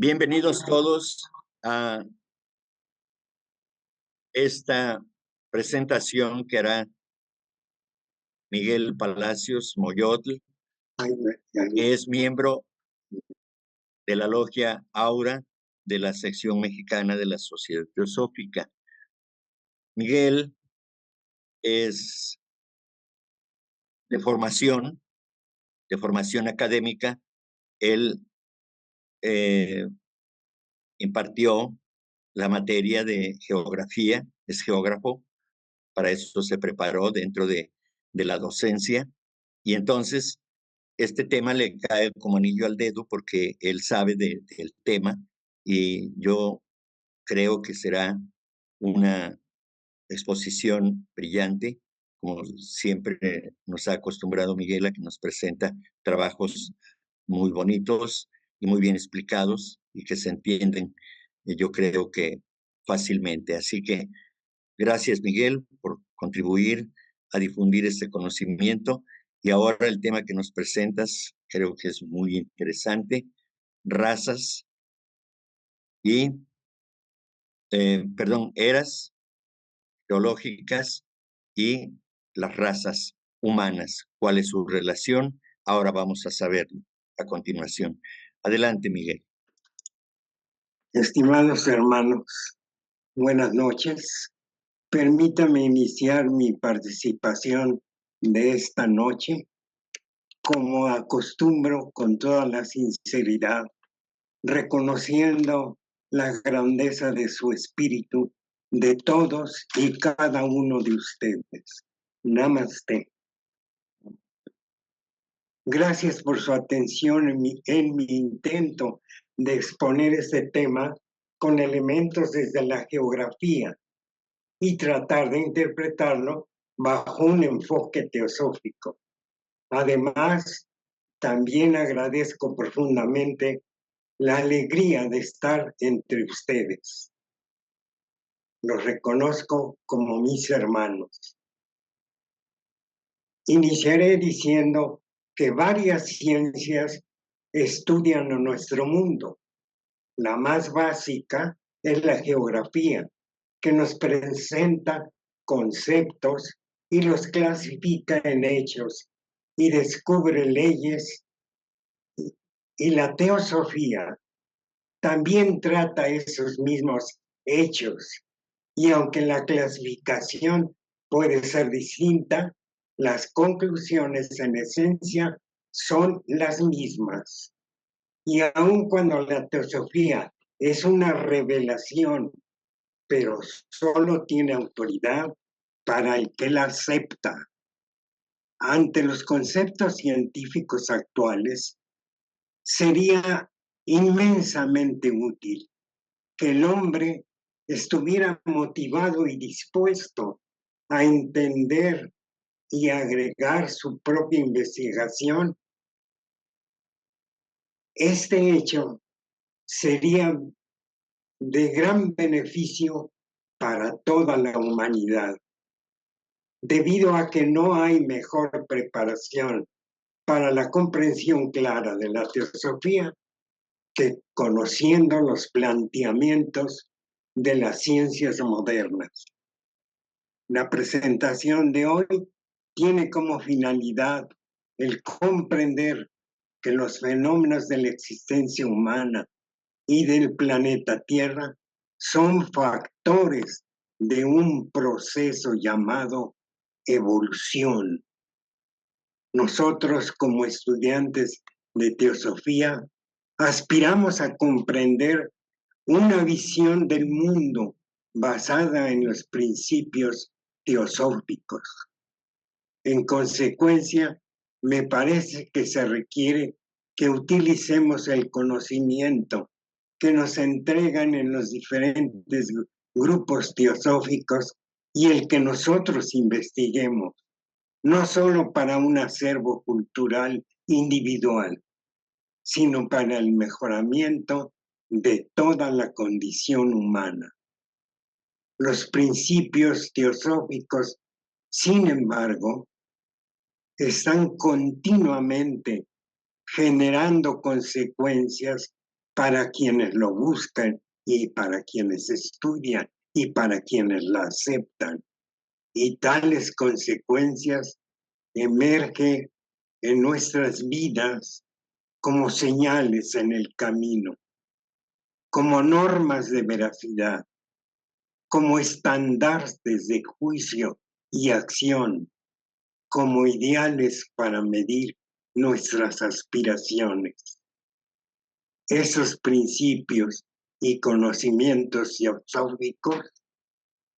Bienvenidos todos a esta presentación que hará Miguel Palacios Moyotl, que es miembro de la logia Aura de la sección mexicana de la Sociedad Teosófica. Miguel es de formación académica. Él impartió la materia de geografía, es geógrafo, para eso se preparó dentro de la docencia, y entonces este tema le cae como anillo al dedo porque él sabe del tema, y yo creo que será una exposición brillante, como siempre nos ha acostumbrado Miguel, a que nos presenta trabajos muy bonitos y muy bien explicados y que se entienden, yo creo que fácilmente. Así que gracias, Miguel, por contribuir a difundir este conocimiento. Y ahora el tema que nos presentas creo que es muy interesante: razas y, eras geológicas y las razas humanas. ¿Cuál es su relación? Ahora vamos a saberlo a continuación. Adelante, Miguel. Estimados hermanos, buenas noches. Permítame iniciar mi participación de esta noche, como acostumbro, con toda la sinceridad, reconociendo la grandeza de su espíritu, de todos y cada uno de ustedes. Namaste. Gracias por su atención en mi intento de exponer este tema con elementos desde la geografía y tratar de interpretarlo bajo un enfoque teosófico. Además, también agradezco profundamente la alegría de estar entre ustedes. Los reconozco como mis hermanos. Iniciaré diciendo que varias ciencias estudian a nuestro mundo. La más básica es la geografía, que nos presenta conceptos y los clasifica en hechos y descubre leyes. Y la teosofía también trata esos mismos hechos. Y aunque la clasificación puede ser distinta, las conclusiones en esencia son las mismas. Y aun cuando la teosofía es una revelación, pero solo tiene autoridad para el que la acepta. Ante los conceptos científicos actuales, sería inmensamente útil que el hombre estuviera motivado y dispuesto a entender y agregar su propia investigación. Este hecho sería de gran beneficio para toda la humanidad, debido a que no hay mejor preparación para la comprensión clara de la teosofía que conociendo los planteamientos de las ciencias modernas. La presentación de hoy tiene como finalidad el comprender que los fenómenos de la existencia humana y del planeta Tierra son factores de un proceso llamado evolución. Nosotros, como estudiantes de teosofía, aspiramos a comprender una visión del mundo basada en los principios teosóficos. En consecuencia, me parece que se requiere que utilicemos el conocimiento que nos entregan en los diferentes grupos teosóficos y el que nosotros investiguemos, no solo para un acervo cultural individual, sino para el mejoramiento de toda la condición humana. Los principios teosóficos, sin embargo, están continuamente generando consecuencias para quienes lo buscan y para quienes estudian y para quienes la aceptan. Y tales consecuencias emergen en nuestras vidas como señales en el camino, como normas de veracidad, como estandartes de juicio y acción, como ideales para medir nuestras aspiraciones. Esos principios y conocimientos filosóficos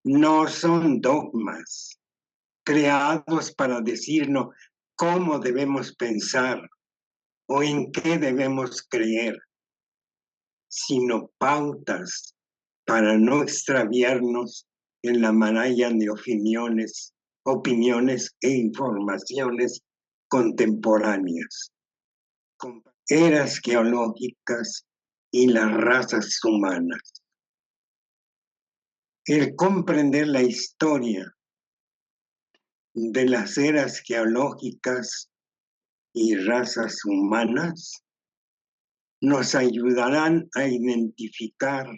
no son dogmas creados para decirnos cómo debemos pensar o en qué debemos creer, sino pautas para no extraviarnos en la maraña de opiniones e informaciones contemporáneas, eras geológicas y las razas humanas. El comprender la historia de las eras geológicas y razas humanas nos ayudarán a identificar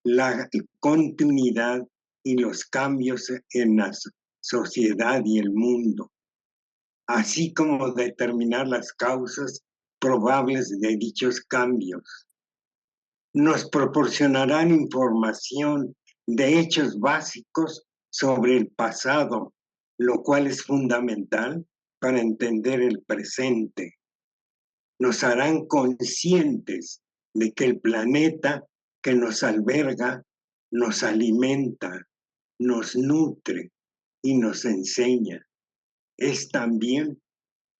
la continuidad y los cambios en la sociedad y el mundo, así como determinar las causas probables de dichos cambios. Nos proporcionarán información de hechos básicos sobre el pasado, lo cual es fundamental para entender el presente. Nos harán conscientes de que el planeta que nos alberga nos alimenta, nos nutre y nos enseña. Es también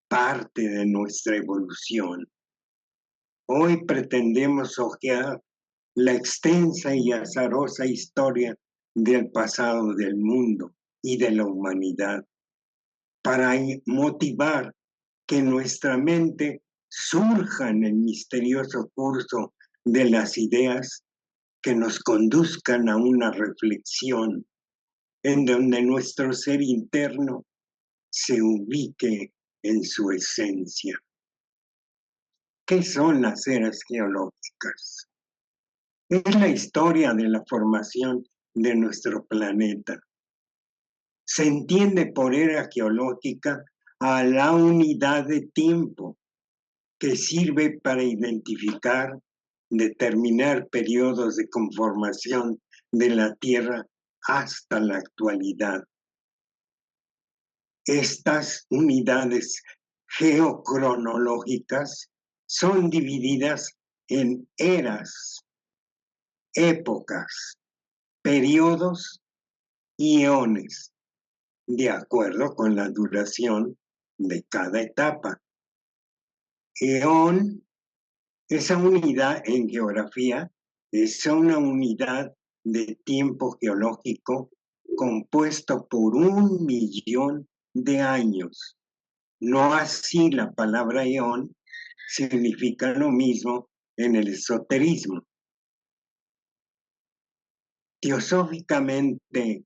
parte de nuestra evolución. Hoy pretendemos hojear la extensa y azarosa historia del pasado del mundo y de la humanidad para motivar que nuestra mente surja en el misterioso curso de las ideas que nos conduzcan a una reflexión en donde nuestro ser interno se ubique en su esencia. ¿Qué son las eras geológicas? Es la historia de la formación de nuestro planeta. Se entiende por era geológica a la unidad de tiempo que sirve para identificar, determinar periodos de conformación de la Tierra hasta la actualidad. Estas unidades geocronológicas son divididas en eras, épocas, periodos y eones, de acuerdo con la duración de cada etapa. Eón, esa unidad en geografía, es una unidad de tiempo geológico compuesto por 1.000.000 de años. No así la palabra eón significa lo mismo en el esoterismo. Teosóficamente,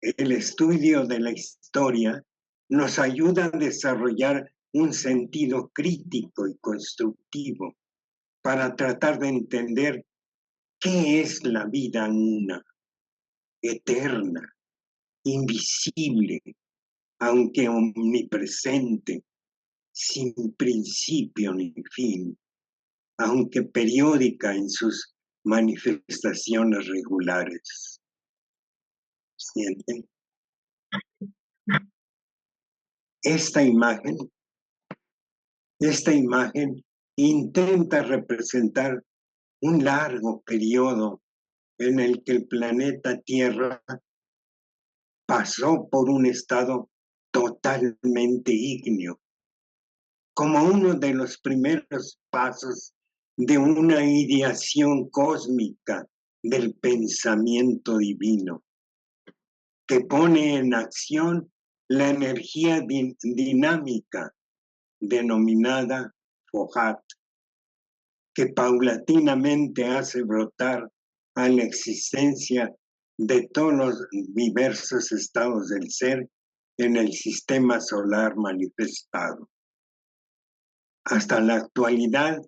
el estudio de la historia nos ayuda a desarrollar un sentido crítico y constructivo para tratar de entender qué es la vida una, eterna, invisible, aunque omnipresente, sin principio ni fin, aunque periódica en sus manifestaciones regulares. ¿Sienten? Esta imagen intenta representar un largo periodo en el que el planeta Tierra pasó por un estado totalmente ígneo, como uno de los primeros pasos de una ideación cósmica del pensamiento divino, que pone en acción la energía dinámica denominada Fohat, que paulatinamente hace brotar a la existencia de todos los diversos estados del ser en el sistema solar manifestado. Hasta la actualidad,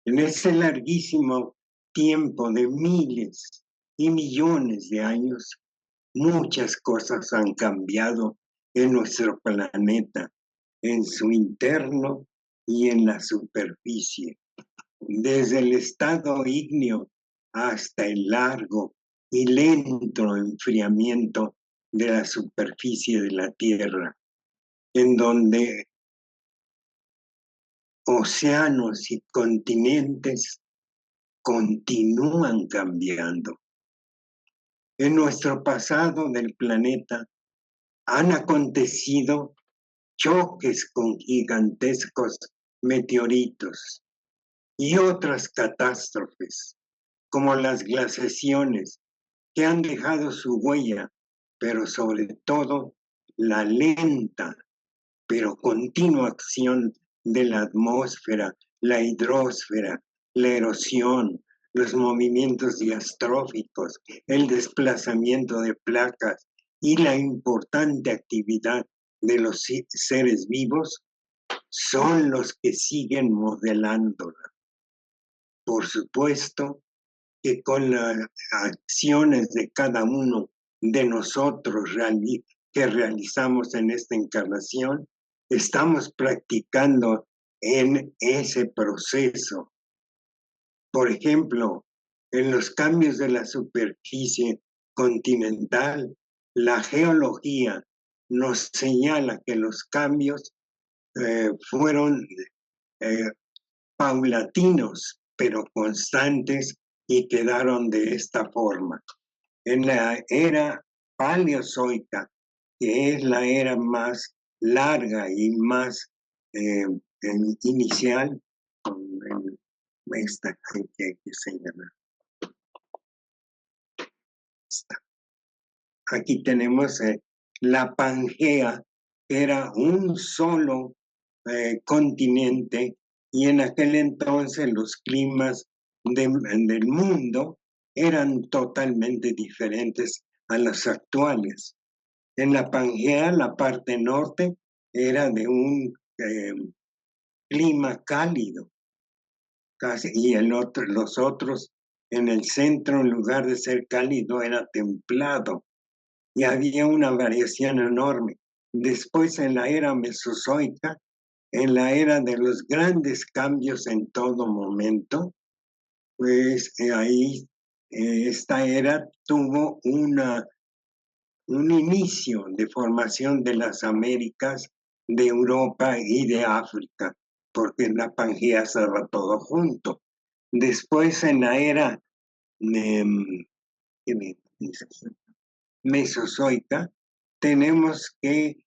En ese larguísimo tiempo de miles y millones de años, muchas cosas han cambiado en nuestro planeta, en su interno y en la superficie, desde el estado ígneo hasta el largo y lento enfriamiento de la superficie de la Tierra, en donde océanos y continentes continúan cambiando. En nuestro pasado del planeta han acontecido choques con gigantescos meteoritos y otras catástrofes, como las glaciaciones, que han dejado su huella, pero sobre todo la lenta pero continua acción de la atmósfera, la hidrosfera, la erosión, los movimientos diastróficos, el desplazamiento de placas y la importante actividad de los seres vivos son los que siguen modelándola. Por supuesto que con las acciones de cada uno de nosotros que realizamos en esta encarnación, estamos practicando en ese proceso. Por ejemplo, en los cambios de la superficie continental, la geología nos señala que los cambios fueron paulatinos, pero constantes y quedaron de esta forma. En la era paleozoica, que es la era más larga y más inicial, esta que señalar. Aquí tenemos la Pangea, que era un solo continente, y en aquel entonces los climas del mundo eran totalmente diferentes a los actuales. En la Pangea, la parte norte era de un clima cálido, casi, y los otros en el centro, en lugar de ser cálido, era templado, y había una variación enorme. Después, en la era mesozoica, en la era de los grandes cambios en todo momento, pues ahí esta era tuvo un inicio de formación de las Américas, de Europa y de África, porque en la Pangea estaba todo junto. Después, en la era mesozoica, tenemos que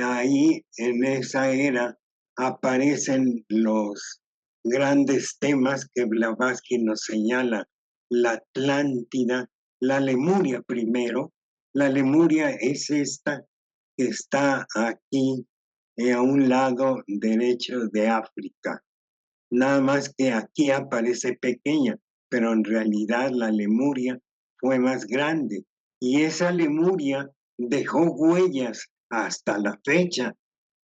ahí en esa era aparecen los grandes temas que Blavatsky nos señala: la Atlántida, la Lemuria primero. La Lemuria es esta que está aquí a un lado derecho de África. Nada más que aquí aparece pequeña, pero en realidad la Lemuria fue más grande. Y esa Lemuria dejó huellas hasta la fecha.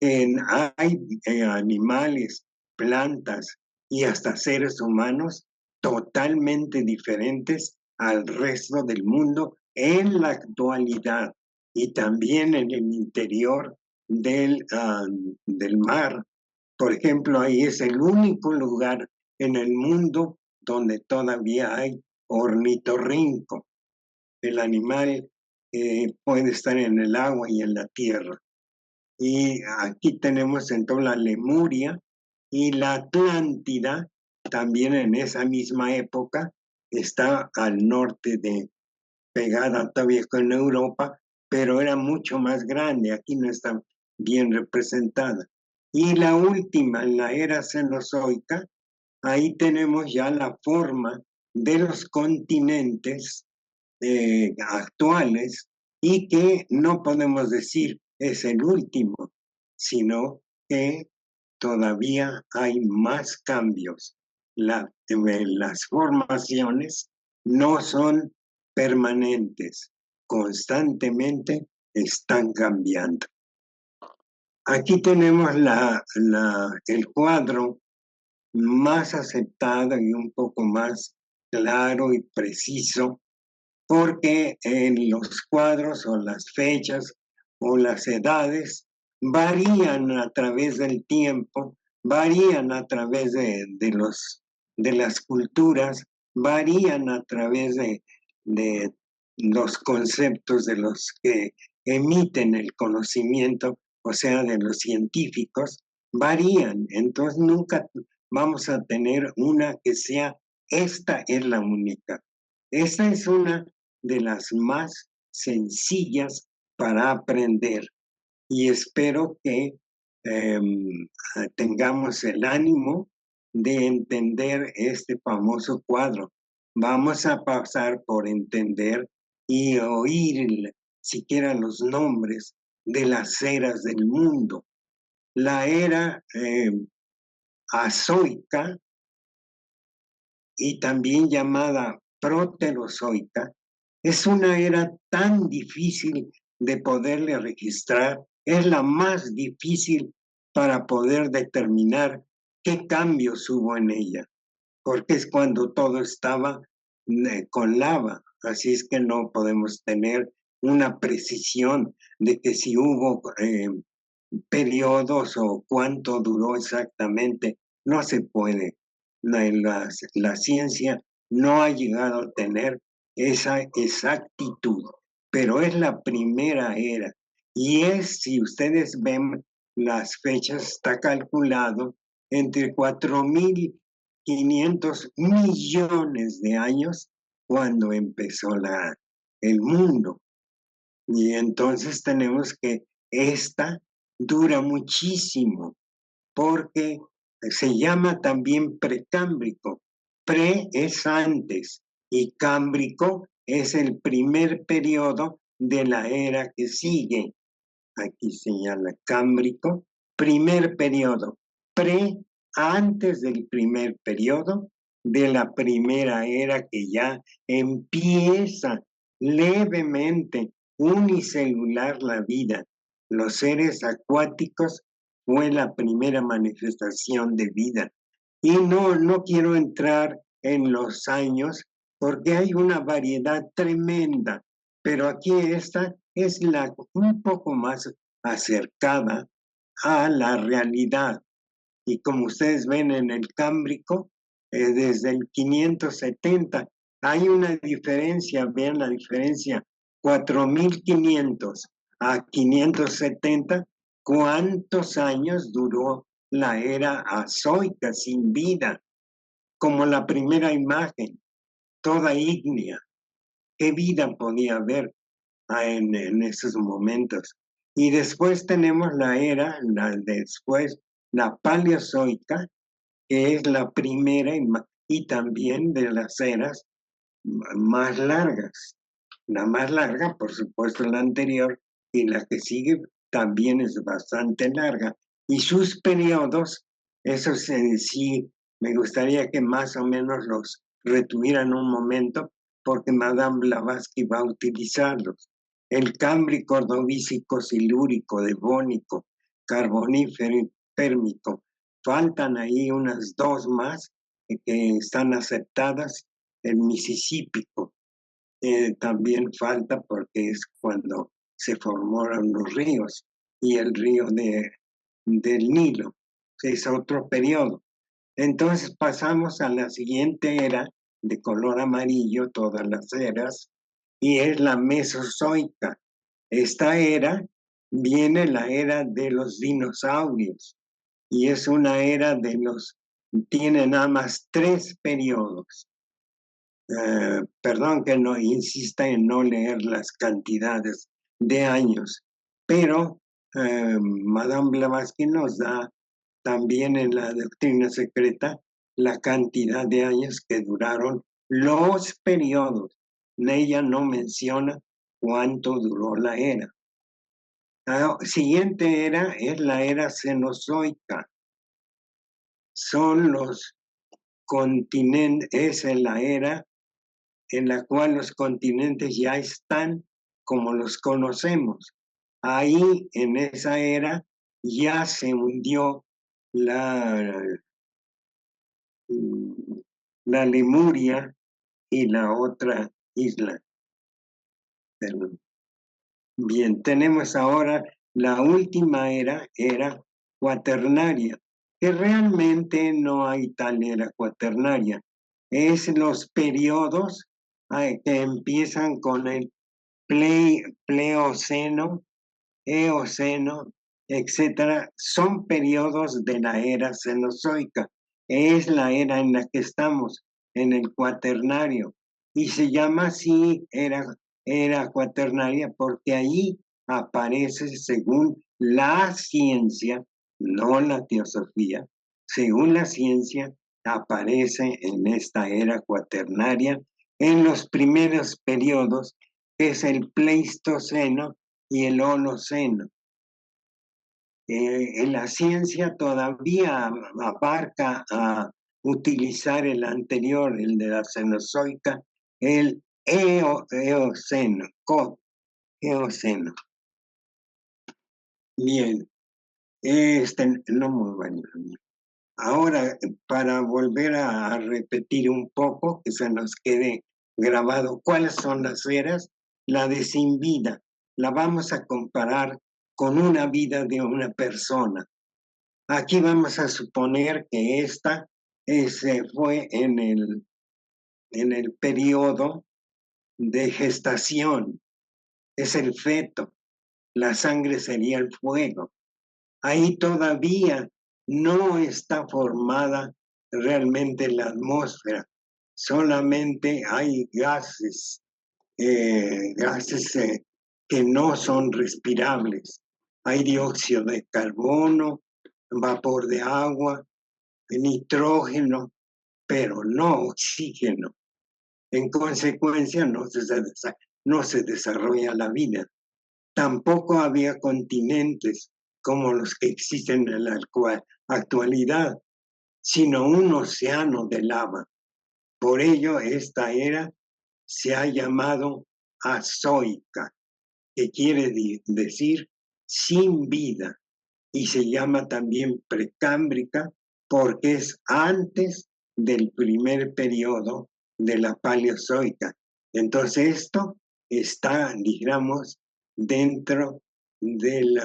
Hay animales, plantas y hasta seres humanos totalmente diferentes al resto del mundo en la actualidad, y también en el interior del mar. Por ejemplo, ahí es el único lugar en el mundo donde todavía hay ornitorrinco. El animal puede estar en el agua y en la tierra. Y aquí tenemos entonces la Lemuria y la Atlántida, también en esa misma época, está al norte pegada todavía con Europa, pero era mucho más grande, aquí no está bien representada. Y la última, en la era Cenozoica, ahí tenemos ya la forma de los continentes actuales, y que no podemos decir es el último, sino que todavía hay más cambios. Las formaciones no son permanentes, constantemente están cambiando. Aquí tenemos el cuadro más aceptado y un poco más claro y preciso, porque los cuadros o las fechas o las edades varían a través del tiempo, varían a través de las culturas, varían a través de los conceptos de los que emiten el conocimiento, o sea, de los científicos, varían. Entonces nunca vamos a tener una que sea, esta es la única. Esta es una de las más sencillas para aprender y espero que tengamos el ánimo de entender este famoso cuadro. Vamos a pasar por entender y oír siquiera los nombres de las eras del mundo. La era azoica y también llamada proterozoica, es una era tan difícil de poderle registrar, es la más difícil para poder determinar qué cambios hubo en ella, porque es cuando todo estaba con lava, así es que no podemos tener una precisión de que si hubo periodos o cuánto duró exactamente, no se puede. La ciencia no ha llegado a tener esa exactitud, pero es la primera era. Y es, si ustedes ven las fechas, está calculado entre 4.500 millones de años cuando empezó el mundo. Y entonces tenemos que esta dura muchísimo porque se llama también precámbrico. Pre es antes y cámbrico es el primer periodo de la era que sigue. Aquí señala cámbrico, primer periodo. Pre, antes del primer periodo de la primera era que ya empieza levemente unicelular la vida. Los seres acuáticos fue la primera manifestación de vida. Y no quiero entrar en los años porque hay una variedad tremenda, pero aquí esta es la un poco más acercada a la realidad. Y como ustedes ven en el Cámbrico, desde el 570 hay una diferencia, vean la diferencia, 4.500 a 570, ¿cuántos años duró la era azoica sin vida? Como la primera imagen, toda ígnea. ¿Qué vida podía haber en esos momentos? Y después tenemos después la paleozoica, que es la primera y también de las eras más largas. La más larga, por supuesto, la anterior, y la que sigue también es bastante larga. Y sus periodos, esos en sí, me gustaría que más o menos los retuvieran un momento, porque Madame Blavatsky va a utilizarlos. El cámbrico, ordovícico, silúrico, devónico, carbonífero y pérmico. Faltan ahí unas dos más que están aceptadas, el misisípico también falta porque es cuando se formaron los ríos y el río del Nilo. Es otro periodo. Entonces pasamos a la siguiente era de color amarillo, todas las eras, y es la Mesozoica. Esta era viene la era de los dinosaurios y es una era tiene nada más 3 periodos. Perdón que no insista en no leer las cantidades de años, pero Madame Blavatsky nos da también en la doctrina secreta la cantidad de años que duraron los periodos. Ella no menciona cuánto duró la era. La siguiente era es la era cenozoica. Son los continentes, es la era en la cual los continentes ya están como los conocemos. Ahí, en esa era, ya se hundió la Lemuria y la otra isla. Perdón. Bien, tenemos ahora la última era cuaternaria, que realmente no hay tal era cuaternaria. Es los periodos que empiezan con el Pleoceno, Eoceno, etcétera, son periodos de la era Cenozoica. Es la era en la que estamos, en el cuaternario, y se llama así era cuaternaria porque ahí aparece, según la ciencia, no la teosofía, según la ciencia, aparece en esta era cuaternaria en los primeros periodos, que es el Pleistoceno y el Holoceno. En la ciencia todavía abarca a utilizar el anterior, el de la Cenozoica, el Eoceno. Bien, no muy bueno. Ahora, para volver a repetir un poco, que se nos quede grabado cuáles son las eras, la de sin vida, la vamos a comparar con una vida de una persona. Aquí vamos a suponer que esta fue en el periodo de gestación, es el feto, la sangre sería el fuego. Ahí todavía no está formada realmente la atmósfera, solamente hay gases que no son respirables. Hay dióxido de carbono, vapor de agua, nitrógeno, pero no oxígeno. En consecuencia, no se desarrolla la vida. Tampoco había continentes como los que existen en la actualidad, sino un océano de lava. Por ello, esta era se ha llamado azoica, que quiere decir sin vida, y se llama también precámbrica porque es antes del primer periodo de la paleozoica. Entonces esto está, digamos, dentro del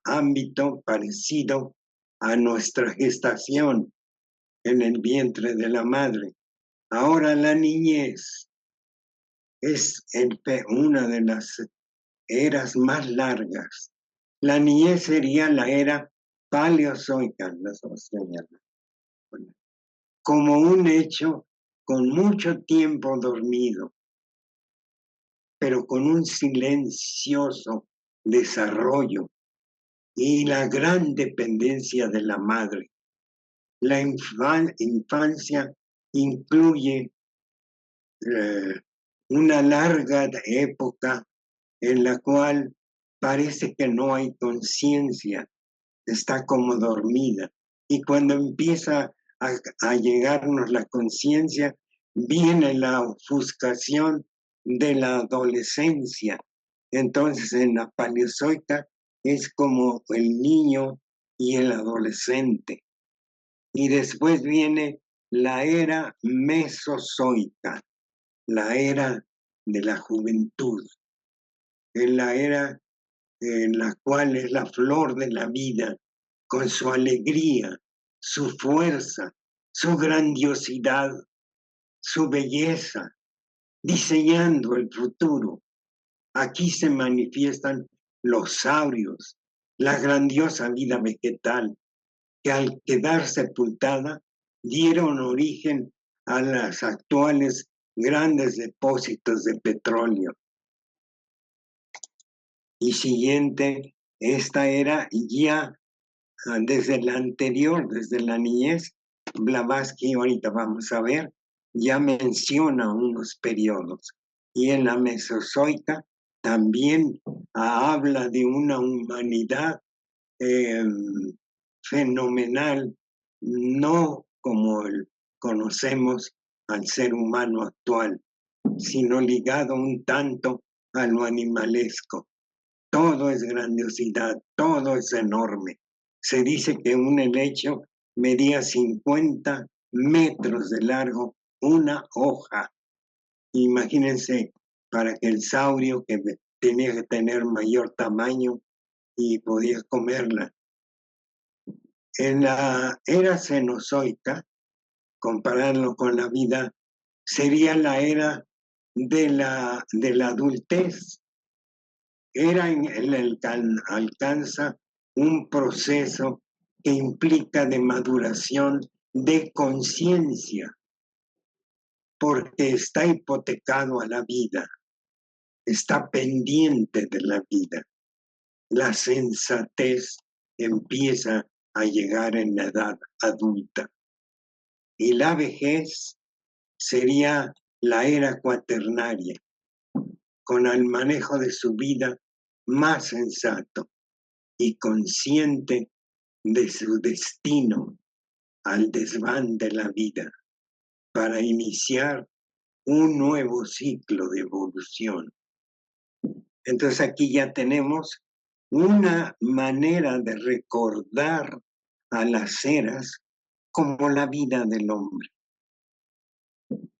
ámbito parecido a nuestra gestación en el vientre de la madre. Ahora la niñez es una de las eras más largas. La niñez sería la era paleozoica, como un hecho con mucho tiempo dormido, pero con un silencioso desarrollo y la gran dependencia de la madre. La infancia incluye una larga época en la cual parece que no hay conciencia, está como dormida. Y cuando empieza a llegarnos la conciencia, viene la ofuscación de la adolescencia. Entonces en la paleozoica es como el niño y el adolescente. Y después viene la era mesozoica, la era de la juventud, en la era en la cual es la flor de la vida, con su alegría, su fuerza, su grandiosidad, su belleza, diseñando el futuro. Aquí se manifiestan los saurios, la grandiosa vida vegetal, que al quedar sepultada dieron origen a los actuales grandes depósitos de petróleo. Y siguiente, esta era ya desde la anterior, desde la niñez. Blavatsky, ahorita vamos a ver, ya menciona unos periodos. Y en la Mesozoica también habla de una humanidad fenomenal, no como conocemos al ser humano actual, sino ligado un tanto a lo animalesco. Todo es grandiosidad, todo es enorme. Se dice que un helecho medía 50 metros de largo, una hoja. Imagínense, para que el saurio, que tenía que tener mayor tamaño y podía comerla. En la era cenozoica, compararlo con la vida, sería la era de la adultez. Era en el que alcanza un proceso que implica de maduración de conciencia, porque está hipotecado a la vida, está pendiente de la vida. La sensatez empieza a llegar en la edad adulta. Y la vejez sería la era cuaternaria, con el manejo de su vida más sensato y consciente de su destino al desván de la vida, para iniciar un nuevo ciclo de evolución. Entonces aquí ya tenemos una manera de recordar a las eras como la vida del hombre,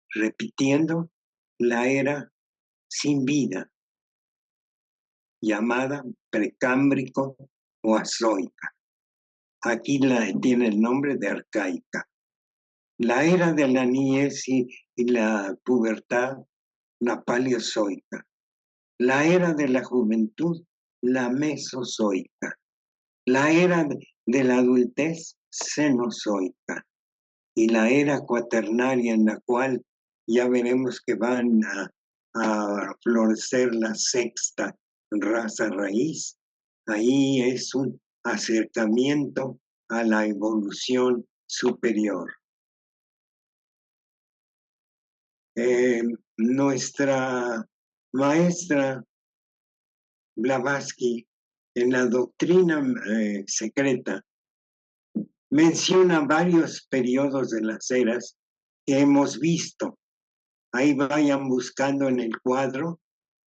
repitiendo la era sin vida, llamada precámbrico o azoica. Aquí tiene el nombre de arcaica. La era de la niñez y la pubertad, la paleozoica. La era de la juventud, la mesozoica. La era de la adultez, cenozoica. Y la era cuaternaria, en la cual ya veremos que van a florecer la sexta raza raíz. Ahí es un acercamiento a la evolución superior. Nuestra maestra Blavatsky, en la doctrina secreta, menciona varios periodos de las eras que hemos visto. Ahí vayan buscando en el cuadro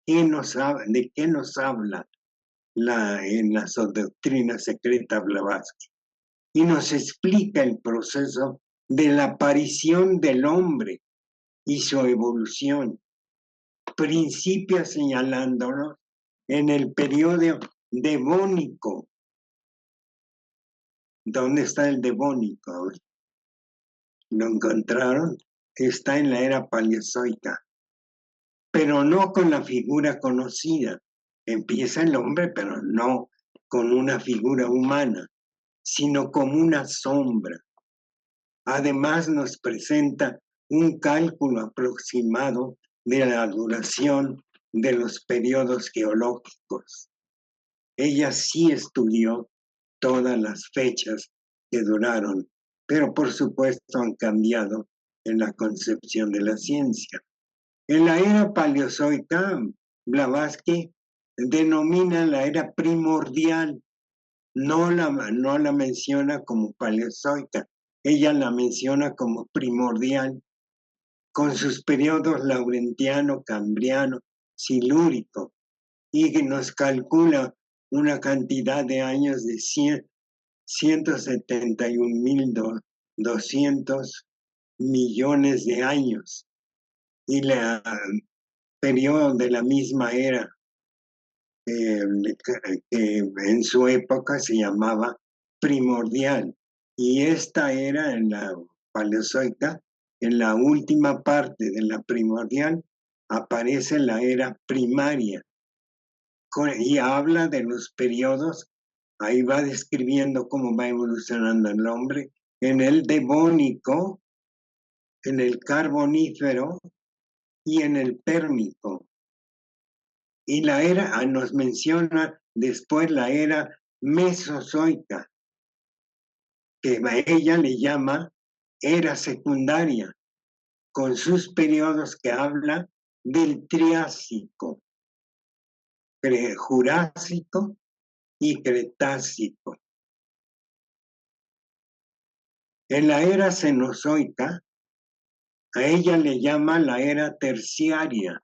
de qué nos habla en la doctrina secreta Blavatsky. Y nos explica el proceso de la aparición del hombre y su evolución. Principia señalándonos en el periodo devónico. ¿Dónde está el devónico? ¿Lo encontraron? Está en la era paleozoica, pero no con la figura conocida. Empieza el hombre, pero no con una figura humana, sino como una sombra. Además nos presenta un cálculo aproximado de la duración de los periodos geológicos. Ella sí estudió todas las fechas que duraron, pero por supuesto han cambiado en la concepción de la ciencia. En la era paleozoica, Blavatsky denomina la era primordial, no la menciona como paleozoica, ella la menciona como primordial, con sus periodos laurentiano, cambriano, silúrico, y que nos calcula una cantidad de años de 171.200 millones de años. Y el periodo de la misma era, que en su época se llamaba primordial. Y esta era en la paleozoica, en la última parte de la primordial, aparece la era primaria. Y habla de los periodos, ahí va describiendo cómo va evolucionando el hombre, en el devónico, en el carbonífero y en el pérmico. Y la era, nos menciona después la era mesozoica, que a ella le llama era secundaria, con sus periodos que habla del Triásico, Jurásico y Cretácico. En la era cenozoica, a ella le llama la era terciaria.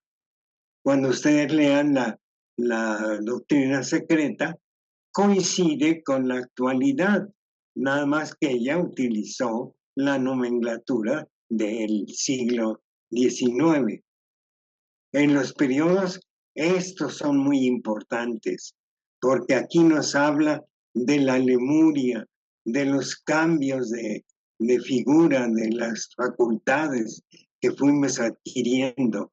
Cuando ustedes lean la doctrina secreta, coincide con la actualidad, nada más que ella utilizó la nomenclatura del siglo XIX. En los periodos, estos son muy importantes, porque aquí nos habla de la Lemuria, de los cambios de figura, de las facultades que fuimos adquiriendo.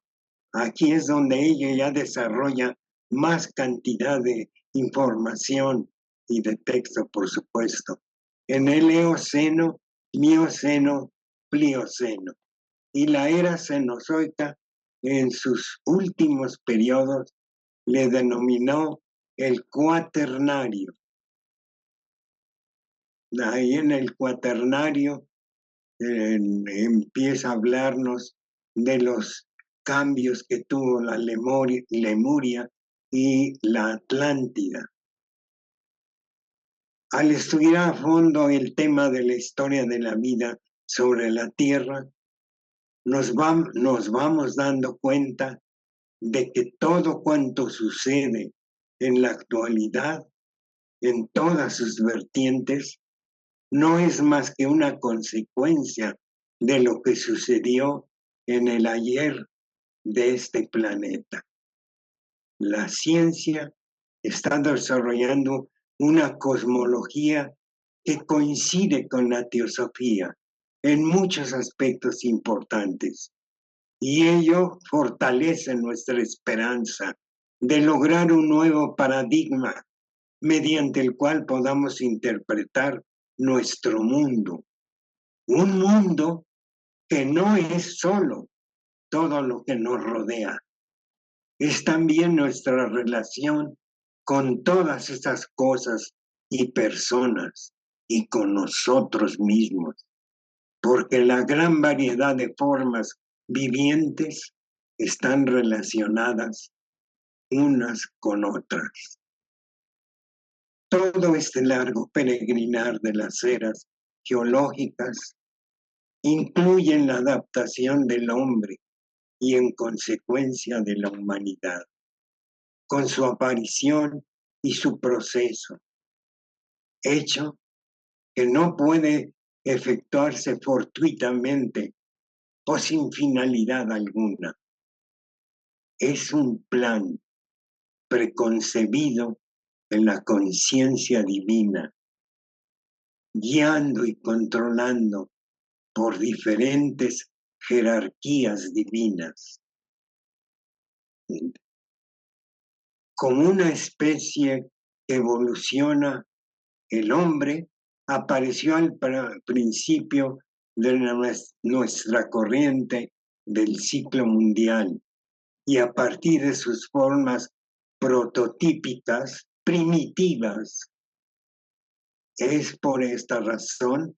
Aquí es donde ella ya desarrolla más cantidad de información y de texto, por supuesto. En el Eoceno, Mioceno, Plioceno. Y la era cenozoica, en sus últimos periodos, le denominó el Cuaternario. Ahí en el Cuaternario empieza a hablarnos de los cambios que tuvo la Lemuria y la Atlántida. Al estudiar a fondo el tema de la historia de la vida sobre la Tierra, nos vamos dando cuenta de que todo cuanto sucede en la actualidad, en todas sus vertientes, no es más que una consecuencia de lo que sucedió en el ayer de este planeta. La ciencia está desarrollando una cosmología que coincide con la teosofía en muchos aspectos importantes, y ello fortalece nuestra esperanza de lograr un nuevo paradigma mediante el cual podamos interpretar nuestro mundo. Un mundo que no es solo todo lo que nos rodea, es también nuestra relación con todas esas cosas y personas y con nosotros mismos, porque la gran variedad de formas vivientes están relacionadas unas con otras. Todo este largo peregrinar de las eras geológicas incluye la adaptación del hombre y en consecuencia de la humanidad, con su aparición y su proceso, hecho que no puede efectuarse fortuitamente o sin finalidad alguna. Es un plan preconcebido en la conciencia divina, guiando y controlando por diferentes jerarquías divinas. Como una especie que evoluciona, el hombre apareció al principio de nuestra corriente del ciclo mundial, y a partir de sus formas prototípicas, primitivas. Es por esta razón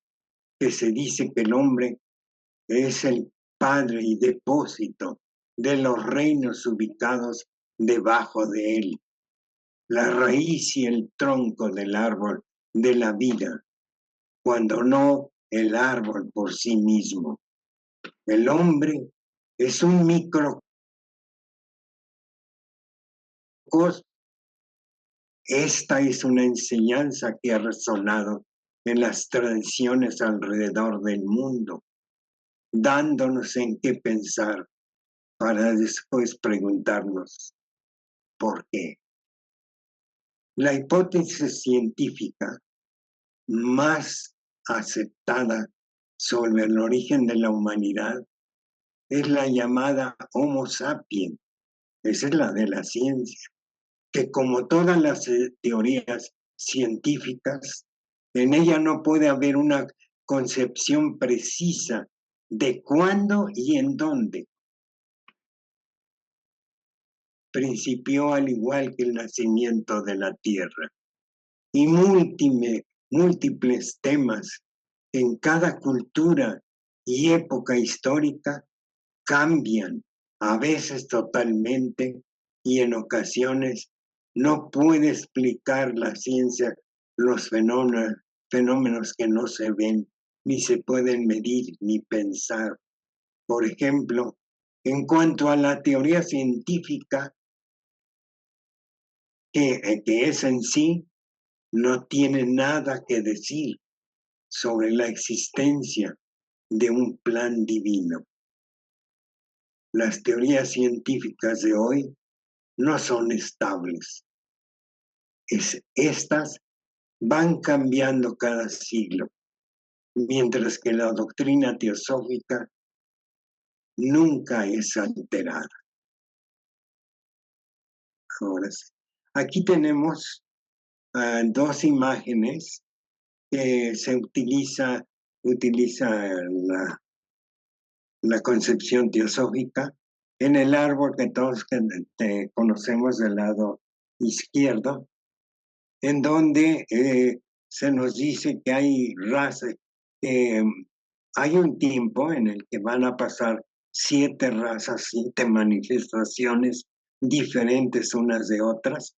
que se dice que el hombre es el padre y depósito de los reinos ubicados debajo de él, la raíz y el tronco del árbol de la vida, cuando no el árbol por sí mismo. El hombre es un microcosmos. Esta es una enseñanza que ha resonado en las tradiciones alrededor del mundo, dándonos en qué pensar para después preguntarnos por qué. La hipótesis científica más aceptada sobre el origen de la humanidad es la llamada Homo sapiens. Esa es la de la ciencia, que como todas las teorías científicas, en ella no puede haber una concepción precisa de cuándo y en dónde. Principió al igual que el nacimiento de la Tierra, y múltiples temas en cada cultura y época histórica cambian, a veces totalmente, y en ocasiones no puede explicar la ciencia los fenómenos que no se ven, ni se pueden medir, ni pensar. Por ejemplo, en cuanto a la teoría científica, que es en sí, no tiene nada que decir sobre la existencia de un plan divino. Las teorías científicas de hoy no son estables. Estas van cambiando cada siglo, mientras que la doctrina teosófica nunca es alterada. Ahora sí. Aquí tenemos dos imágenes que se utiliza la concepción teosófica. En el árbol que todos conocemos del lado izquierdo, en donde se nos dice que hay razas, hay un tiempo en el que van a pasar 7 razas, 7 manifestaciones diferentes unas de otras,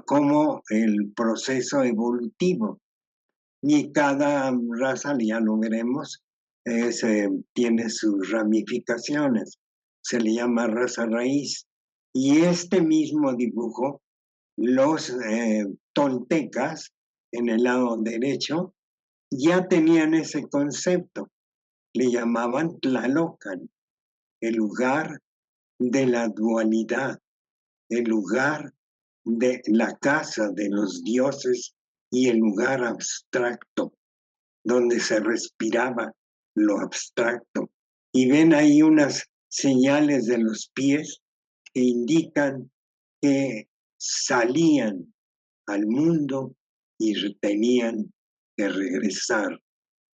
como el proceso evolutivo. Y cada raza, ya lo veremos, tiene sus ramificaciones. Se le llama raza raíz. Y este mismo dibujo, los toltecas, en el lado derecho, ya tenían ese concepto. Le llamaban Tlalocan, el lugar de la dualidad, el lugar de la casa de los dioses y el lugar abstracto, donde se respiraba lo abstracto. Y ven ahí unas señales de los pies que indican que salían al mundo y tenían que regresar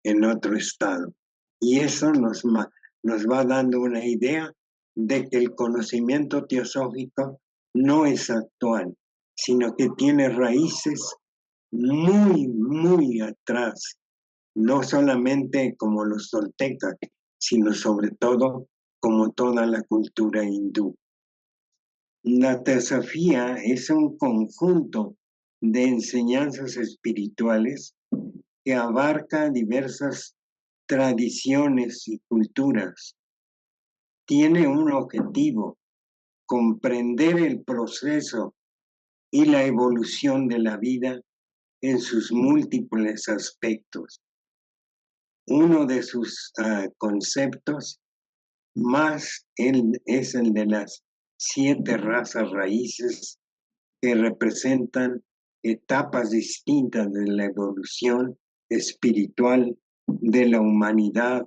en otro estado. Y eso nos va dando una idea de que el conocimiento teosófico no es actual, sino que tiene raíces muy, muy atrás, no solamente como los toltecas, sino sobre todo como toda la cultura hindú. La teosofía es un conjunto de enseñanzas espirituales que abarca diversas tradiciones y culturas. Tiene un objetivo: comprender el proceso y la evolución de la vida en sus múltiples aspectos. Uno de sus conceptos más es el de las 7 razas raíces, que representan etapas distintas de la evolución espiritual de la humanidad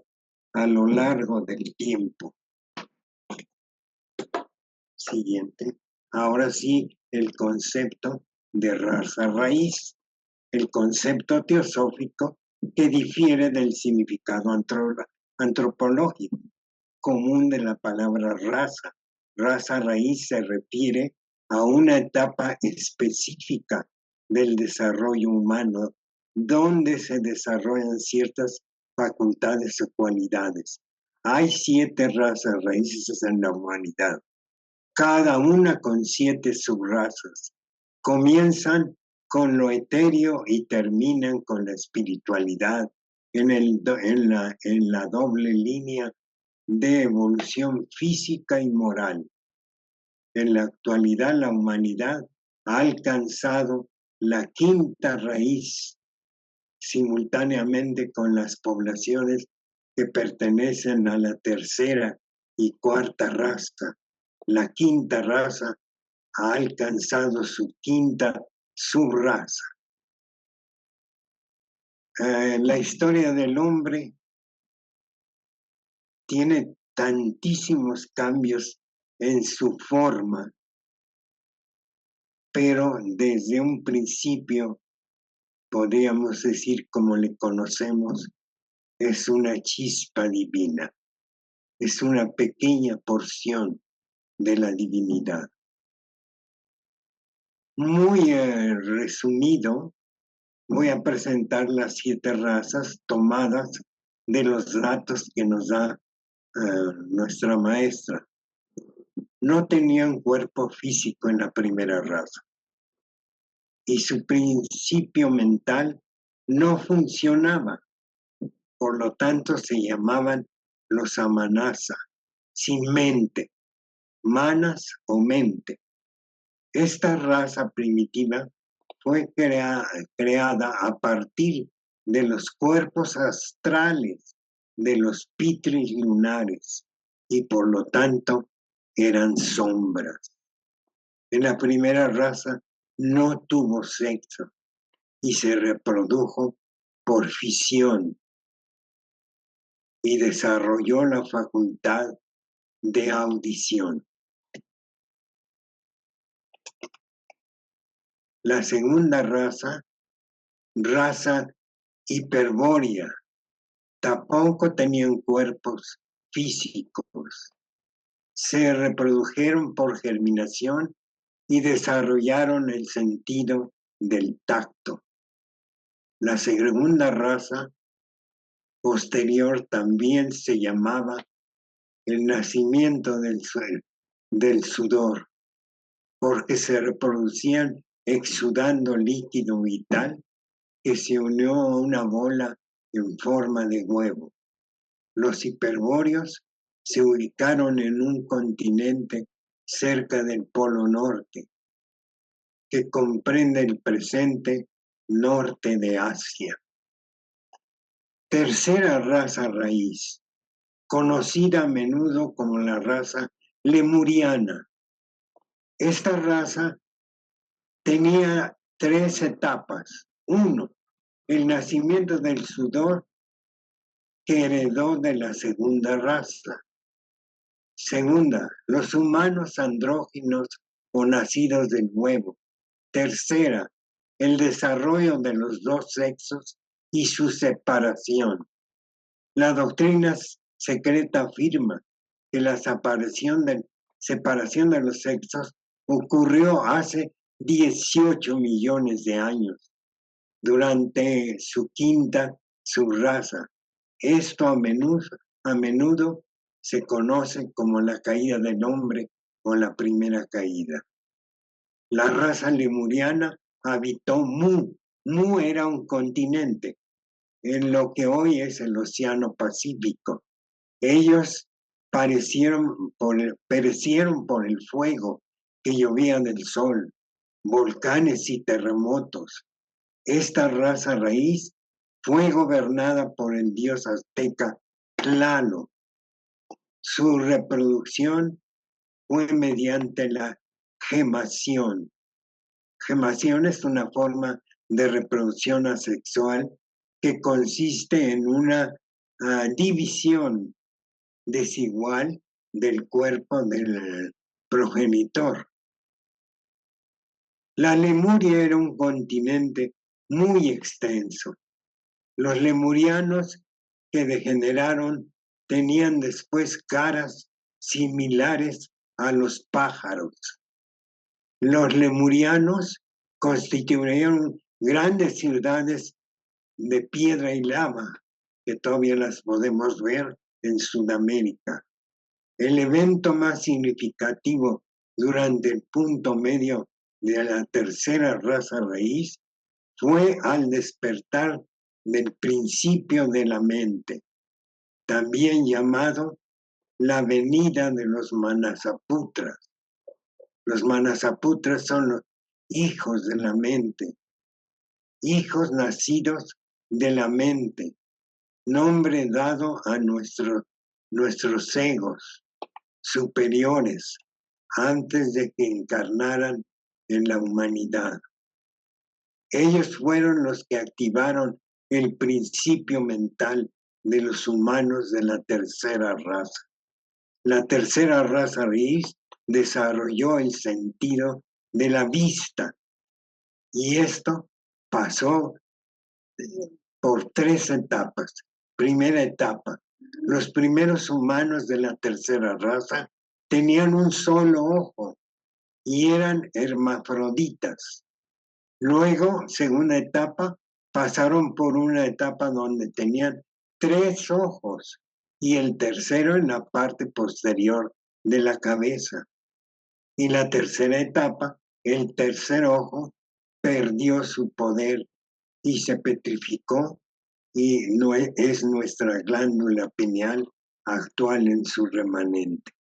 a lo largo del tiempo. Siguiente. Ahora sí, el concepto de raza raíz, el concepto teosófico que difiere del significado antropológico común de la palabra raza. Raza raíz se refiere a una etapa específica del desarrollo humano donde se desarrollan ciertas facultades o cualidades. Hay 7 razas raíces en la humanidad, cada una con 7 subrazas. Comienzan con lo etéreo y terminan con la espiritualidad en la doble línea de evolución física y moral. En la actualidad, la humanidad ha alcanzado la 5ª raíz, simultáneamente con las poblaciones que pertenecen a la 3ª y 4ª raza. La 5ª raza ha alcanzado su 5ª subraza. La historia del hombre tiene tantísimos cambios en su forma, pero desde un principio, podríamos decir, como le conocemos, es una chispa divina, es una pequeña porción de la divinidad. Muy resumido, voy a presentar las 7 razas tomadas de los datos que nos da nuestra maestra. No tenían cuerpo físico en la primera raza y su principio mental no funcionaba. Por lo tanto, se llamaban los amanasa, sin mente, manas o mente. Esta raza primitiva fue creada a partir de los cuerpos astrales de los pitris lunares y por lo tanto eran sombras. En la primera raza no tuvo sexo y se reprodujo por fisión y desarrolló la facultad de audición. La segunda raza, raza hiperbórea, tampoco tenían cuerpos físicos. Se reprodujeron por germinación y desarrollaron el sentido del tacto. La segunda raza posterior también se llamaba el nacimiento del sudor, porque se reproducían exudando líquido vital que se unió a una bola en forma de huevo. Los hiperbóreos se ubicaron en un continente cerca del Polo Norte, que comprende el presente norte de Asia. Tercera raza raíz, conocida a menudo como la raza lemuriana. Esta raza tenía 3 etapas. 1, el nacimiento del sudor que heredó de la segunda raza. Segunda, los humanos andróginos o nacidos del huevo. Tercera, el desarrollo de los dos sexos y su separación. La doctrina secreta afirma que la separación de los sexos ocurrió hace 18 millones de años, durante su quinta subraza. Esto a menudo se conoce como la caída del hombre o la primera caída. La raza lemuriana habitó Mu. Mu era un continente en lo que hoy es el Océano Pacífico. Ellos perecieron por el fuego que llovía del sol, volcanes y terremotos. Esta raza raíz fue gobernada por el dios azteca Tlaloc. Su reproducción fue mediante la gemación. Gemación es una forma de reproducción asexual que consiste en una división desigual del cuerpo del progenitor. La Lemuria era un continente muy extenso. Los lemurianos que degeneraron tenían después caras similares a los pájaros. Los lemurianos constituyeron grandes ciudades de piedra y lava, que todavía las podemos ver en Sudamérica. El evento más significativo durante el punto medio de la tercera raza raíz fue al despertar del principio de la mente, también llamado la venida de los Manasaputras. Los Manasaputras son los hijos de la mente, hijos nacidos de la mente, nombre dado a nuestros egos superiores antes de que encarnaran en la humanidad. Ellos fueron los que activaron el principio mental de los humanos de la tercera raza. La tercera raza raíz desarrolló el sentido de la vista y esto pasó por 3 etapas. Primera etapa, los primeros humanos de la tercera raza tenían un solo ojo y eran hermafroditas. Luego, segunda etapa, pasaron por una etapa donde tenían 3 ojos y el tercero en la parte posterior de la cabeza. Y la tercera etapa, el tercer ojo perdió su poder y se petrificó y no es nuestra glándula pineal actual en su remanente.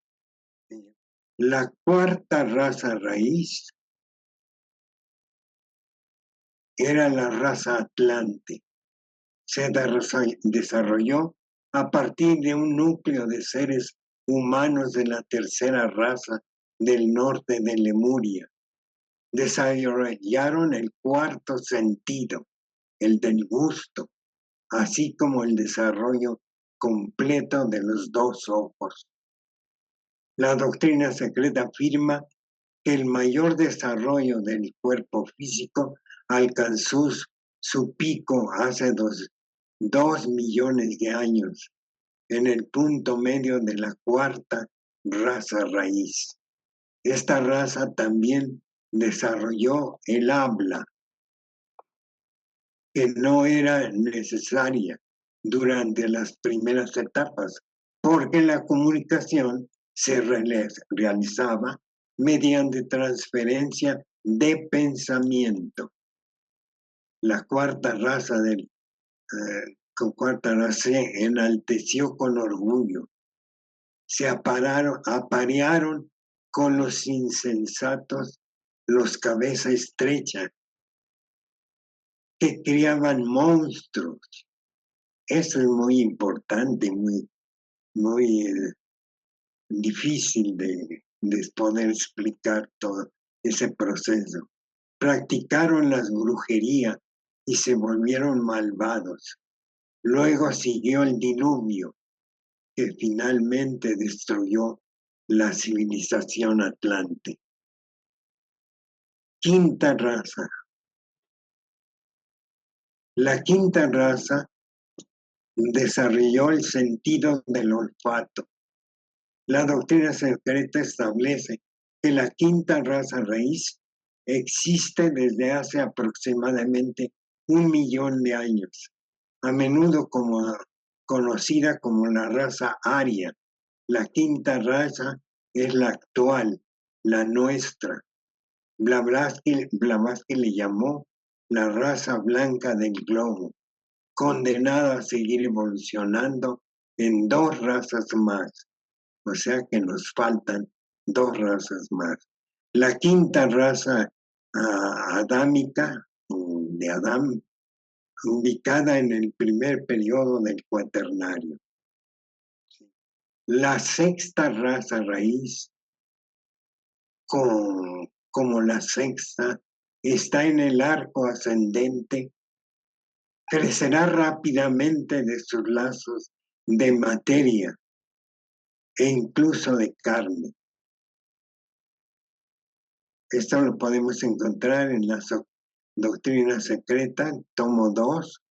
La cuarta raza raíz era la raza Atlante. Se desarrolló a partir de un núcleo de seres humanos de la tercera raza del norte de Lemuria. Desarrollaron el cuarto sentido, el del gusto, así como el desarrollo completo de los dos ojos. La doctrina secreta afirma que el mayor desarrollo del cuerpo físico alcanzó su pico hace 2 millones de años, en el punto medio de la cuarta raza raíz. Esta raza también desarrolló el habla, que no era necesaria durante las primeras etapas, porque la comunicación se realizaba mediante transferencia de pensamiento. La cuarta raza se enalteció con orgullo. Se aparearon con los insensatos, los cabeza estrecha, que criaban monstruos. Eso es muy importante, muy difícil de poder explicar todo ese proceso. Practicaron las brujerías y se volvieron malvados. Luego siguió el diluvio, que finalmente destruyó la civilización atlante. Quinta raza. La quinta raza desarrolló el sentido del olfato. La doctrina secreta establece que la quinta raza raíz existe desde hace aproximadamente 1 millón de años, a menudo conocida como la raza aria. La quinta raza es la actual, la nuestra. Blavatsky le llamó la raza blanca del globo, condenada a seguir evolucionando en 2 razas más. O sea que nos faltan 2 razas más. La quinta raza adámica, de Adán, ubicada en el primer periodo del cuaternario. La sexta raza raíz, como la sexta, está en el arco ascendente, crecerá rápidamente de sus lazos de materia e incluso de carne. Esto lo podemos encontrar en la doctrina secreta, tomo 2,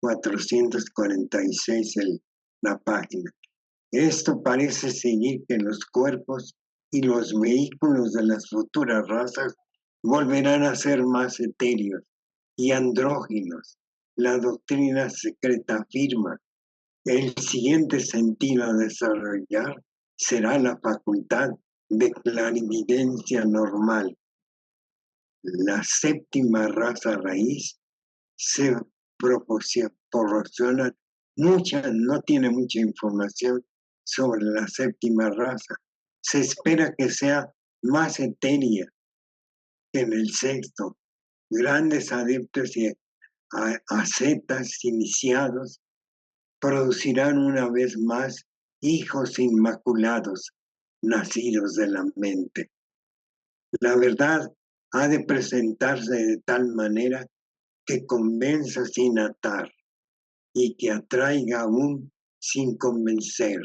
446 la página. Esto parece seguir que los cuerpos y los vehículos de las futuras razas volverán a ser más etéreos y andróginos. La doctrina secreta afirma que el siguiente sentido a desarrollar será la facultad de clarividencia normal. La séptima raza raíz se proporciona no tiene mucha información sobre la séptima raza. Se espera que sea más etérea que en el sexto. Grandes adeptos y ascetas iniciados producirán una vez más hijos inmaculados, nacidos de la mente. La verdad ha de presentarse de tal manera que convenza sin atar y que atraiga aún sin convencer.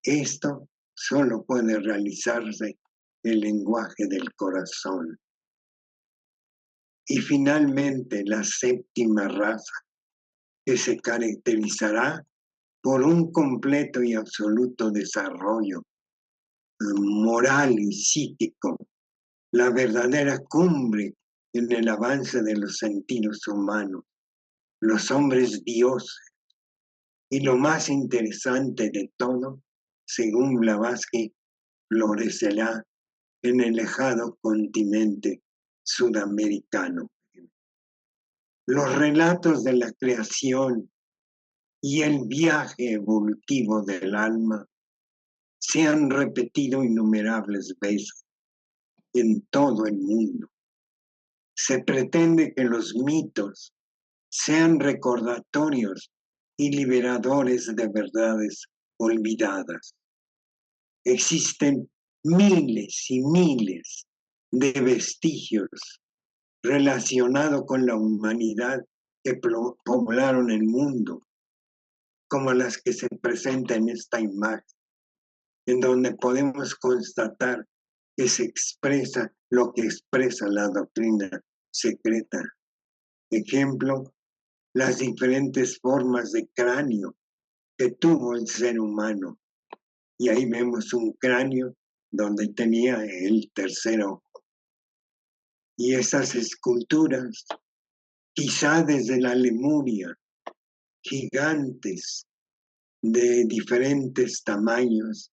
Esto solo puede realizarse el lenguaje del corazón. Y finalmente la séptima raza, que se caracterizará por un completo y absoluto desarrollo moral y psíquico, la verdadera cumbre en el avance de los sentidos humanos, los hombres dioses. Y lo más interesante de todo, según Blavatsky, florecerá en el lejano continente sudamericano. Los relatos de la creación y el viaje evolutivo del alma se han repetido innumerables veces en todo el mundo. Se pretende que los mitos sean recordatorios y liberadores de verdades olvidadas. Existen miles y miles de vestigios relacionados con la humanidad que poblaron el mundo, como las que se presentan en esta imagen, en donde podemos constatar que se expresa lo que expresa la doctrina secreta. Ejemplo, las diferentes formas de cráneo que tuvo el ser humano. Y ahí vemos un cráneo donde tenía el tercer ojo. Y esas esculturas, quizá desde la Lemuria, gigantes de diferentes tamaños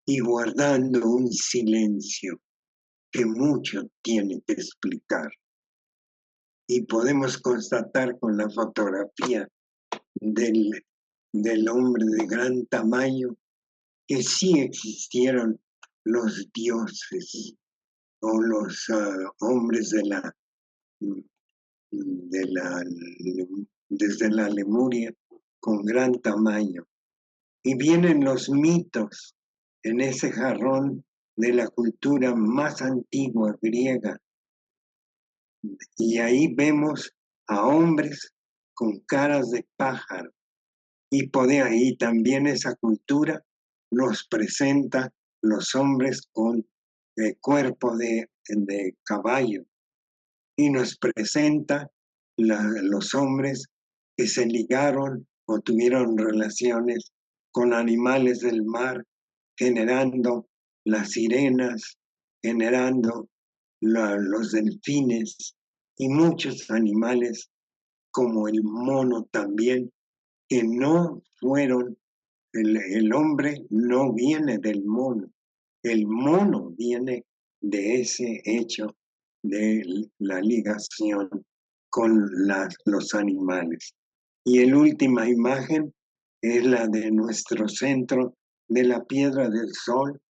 y guardando un silencio que mucho tiene que explicar. Y podemos constatar con la fotografía del hombre de gran tamaño que sí existieron los dioses o los hombres desde la Lemuria con gran tamaño. Y vienen los mitos en ese jarrón de la cultura más antigua griega. Y ahí vemos a hombres con caras de pájaro. Y también esa cultura nos presenta los hombres con cuerpo de caballo. Y nos presenta los hombres que se ligaron o tuvieron relaciones con animales del mar, generando las sirenas, generando los delfines y muchos animales como el mono también, que no fueron, el hombre no viene del mono, el mono viene de ese hecho de la ligación con los animales. Y la última imagen es la de nuestro centro de la Piedra del Sol,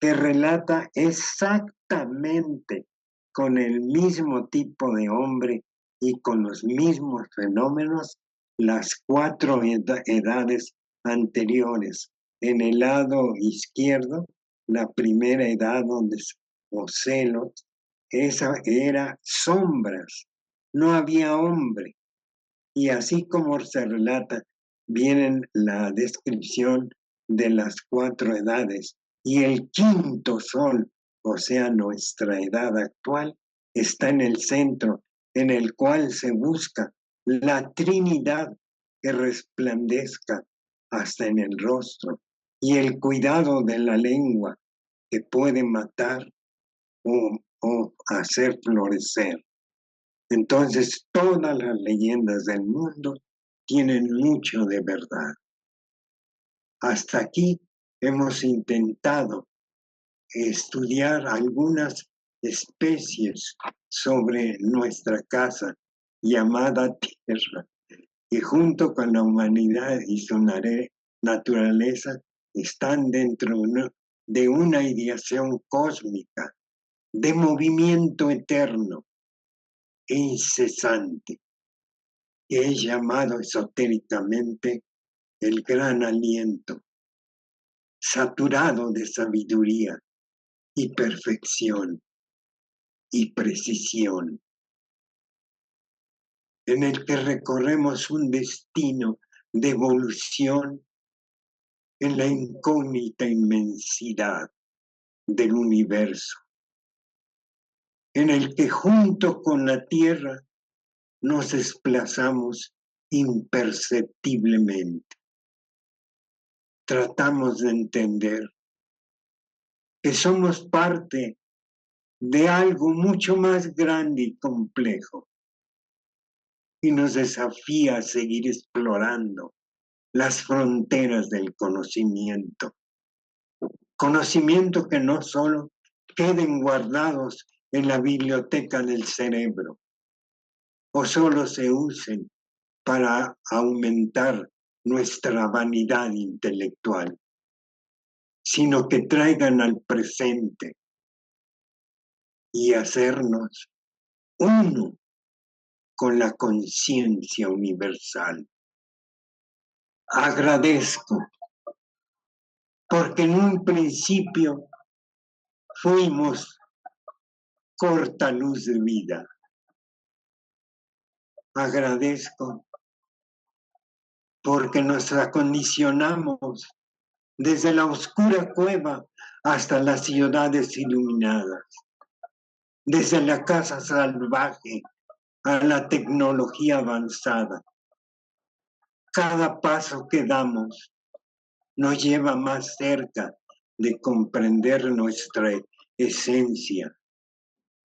que relata exactamente con el mismo tipo de hombre y con los mismos fenómenos las 4 edades anteriores. En el lado izquierdo, la primera edad donde Ocelos, esa era sombras, no había hombre. Y así como se relata, viene la descripción de las 4 edades. Y el quinto sol, o sea, nuestra edad actual, está en el centro, en el cual se busca la Trinidad que resplandezca hasta en el rostro y el cuidado de la lengua que puede matar o hacer florecer. Entonces, todas las leyendas del mundo tienen mucho de verdad. Hasta aquí hemos intentado estudiar algunas especies sobre nuestra casa llamada Tierra, y junto con la humanidad y su naturaleza están dentro de una ideación cósmica, de movimiento eterno e incesante, que es llamado esotéricamente el gran aliento, saturado de sabiduría y perfección y precisión, en el que recorremos un destino de evolución en la incógnita inmensidad del universo, en el que junto con la Tierra nos desplazamos imperceptiblemente. Tratamos de entender que somos parte de algo mucho más grande y complejo, y nos desafía a seguir explorando las fronteras del conocimiento. Conocimiento que no solo queden guardados en la biblioteca del cerebro, o solo se usen para aumentar nuestra vanidad intelectual, sino que traigan al presente y hacernos uno con la conciencia universal. Agradezco, porque en un principio fuimos corta luz de vida. Agradezco porque nos acondicionamos desde la oscura cueva hasta las ciudades iluminadas, desde la casa salvaje a la tecnología avanzada. Cada paso que damos nos lleva más cerca de comprender nuestra esencia,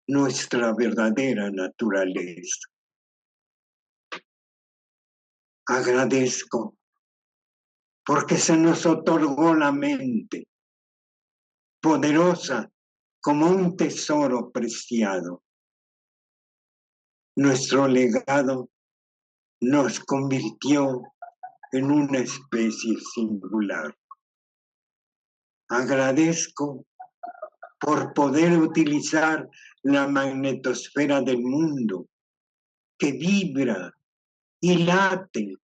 nuestra verdadera naturaleza. Agradezco porque se nos otorgó la mente, poderosa como un tesoro preciado. Nuestro legado nos convirtió en una especie singular. Agradezco por poder utilizar la magnetosfera del mundo que vibra y late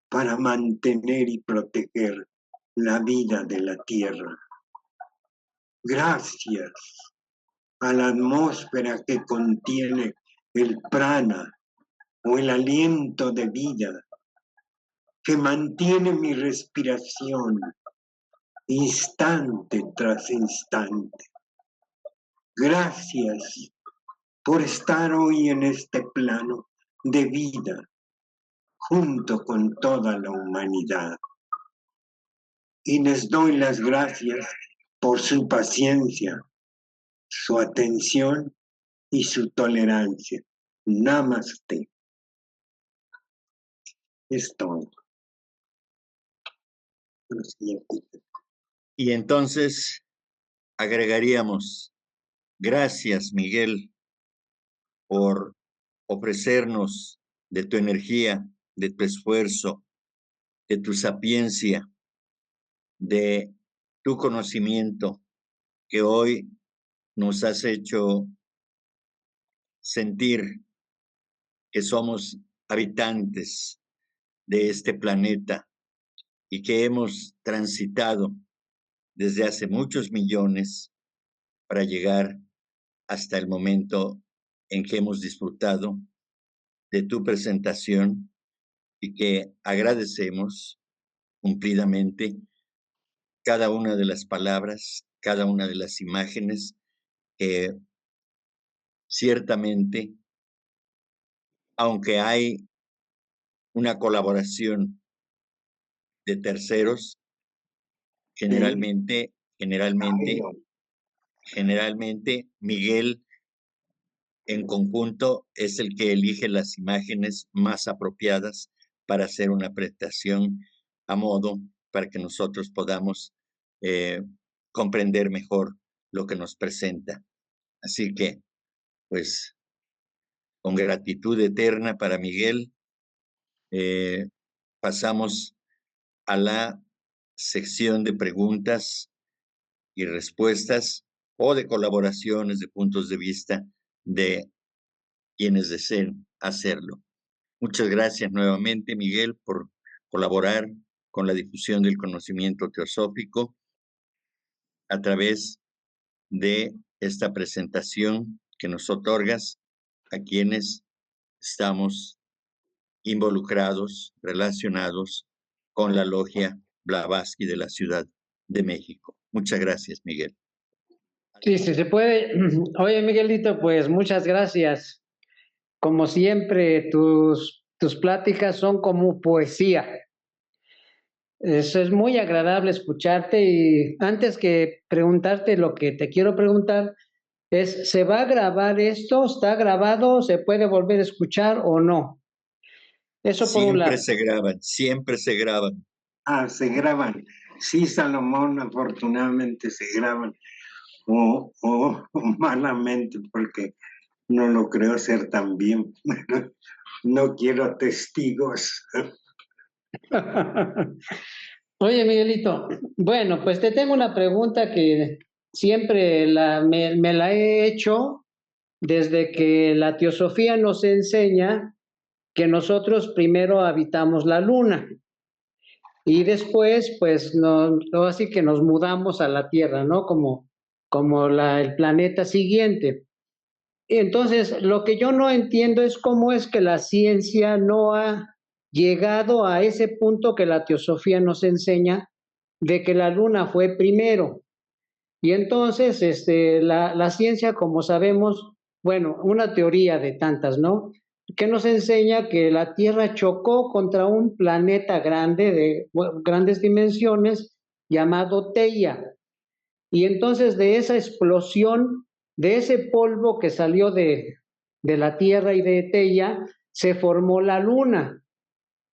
para mantener y proteger la vida de la Tierra. Gracias a la atmósfera que contiene el prana o el aliento de vida que mantiene mi respiración instante tras instante. Gracias por estar hoy en este plano de vida junto con toda la humanidad. Y les doy las gracias por su paciencia, su atención y su tolerancia. Namaste. Es todo. Y entonces agregaríamos, gracias, Miguel, por ofrecernos de tu energía, de tu esfuerzo, de tu sapiencia, de tu conocimiento, que hoy nos has hecho sentir que somos habitantes de este planeta y que hemos transitado desde hace muchos millones para llegar hasta el momento en que hemos disfrutado de tu presentación y que agradecemos cumplidamente cada una de las palabras, cada una de las imágenes que ciertamente, aunque hay una colaboración de terceros, generalmente Miguel en conjunto es el que elige las imágenes más apropiadas para hacer una presentación a modo para que nosotros podamos comprender mejor lo que nos presenta. Así que, pues, con gratitud eterna para Miguel, pasamos a la sección de preguntas y respuestas o de colaboraciones de puntos de vista de quienes deseen hacerlo. Muchas gracias nuevamente, Miguel, por colaborar con la difusión del conocimiento teosófico a través de esta presentación que nos otorgas a quienes estamos involucrados, relacionados con la logia Blavatsky de la Ciudad de México. Muchas gracias, Miguel. Sí, sí, se puede. Oye, Miguelito, pues muchas gracias. Como siempre, tus pláticas son como poesía. Es muy agradable escucharte y antes que preguntarte lo que te quiero preguntar es, ¿se va a grabar esto? ¿Está grabado? ¿Se puede volver a escuchar o no? Eso por un lado. Siempre se graban. Se graban. Sí, Salomón, afortunadamente se graban. O malamente, porque no lo creo ser tan bien. No quiero testigos. Oye, Miguelito, bueno, pues te tengo una pregunta que siempre me la he hecho desde que la teosofía nos enseña que nosotros primero habitamos la luna. y después, pues, así que nos mudamos a la Tierra, ¿no? Como el planeta siguiente. Entonces, lo que yo no entiendo es cómo es que la ciencia no ha llegado a ese punto que la teosofía nos enseña de que la luna fue primero. Y entonces, la ciencia, como sabemos, bueno, una teoría de tantas, ¿no? Que nos enseña que la Tierra chocó contra un planeta grande de grandes dimensiones llamado Theia. Y entonces de esa explosión, de ese polvo que salió de la Tierra y de Theia, se formó la Luna.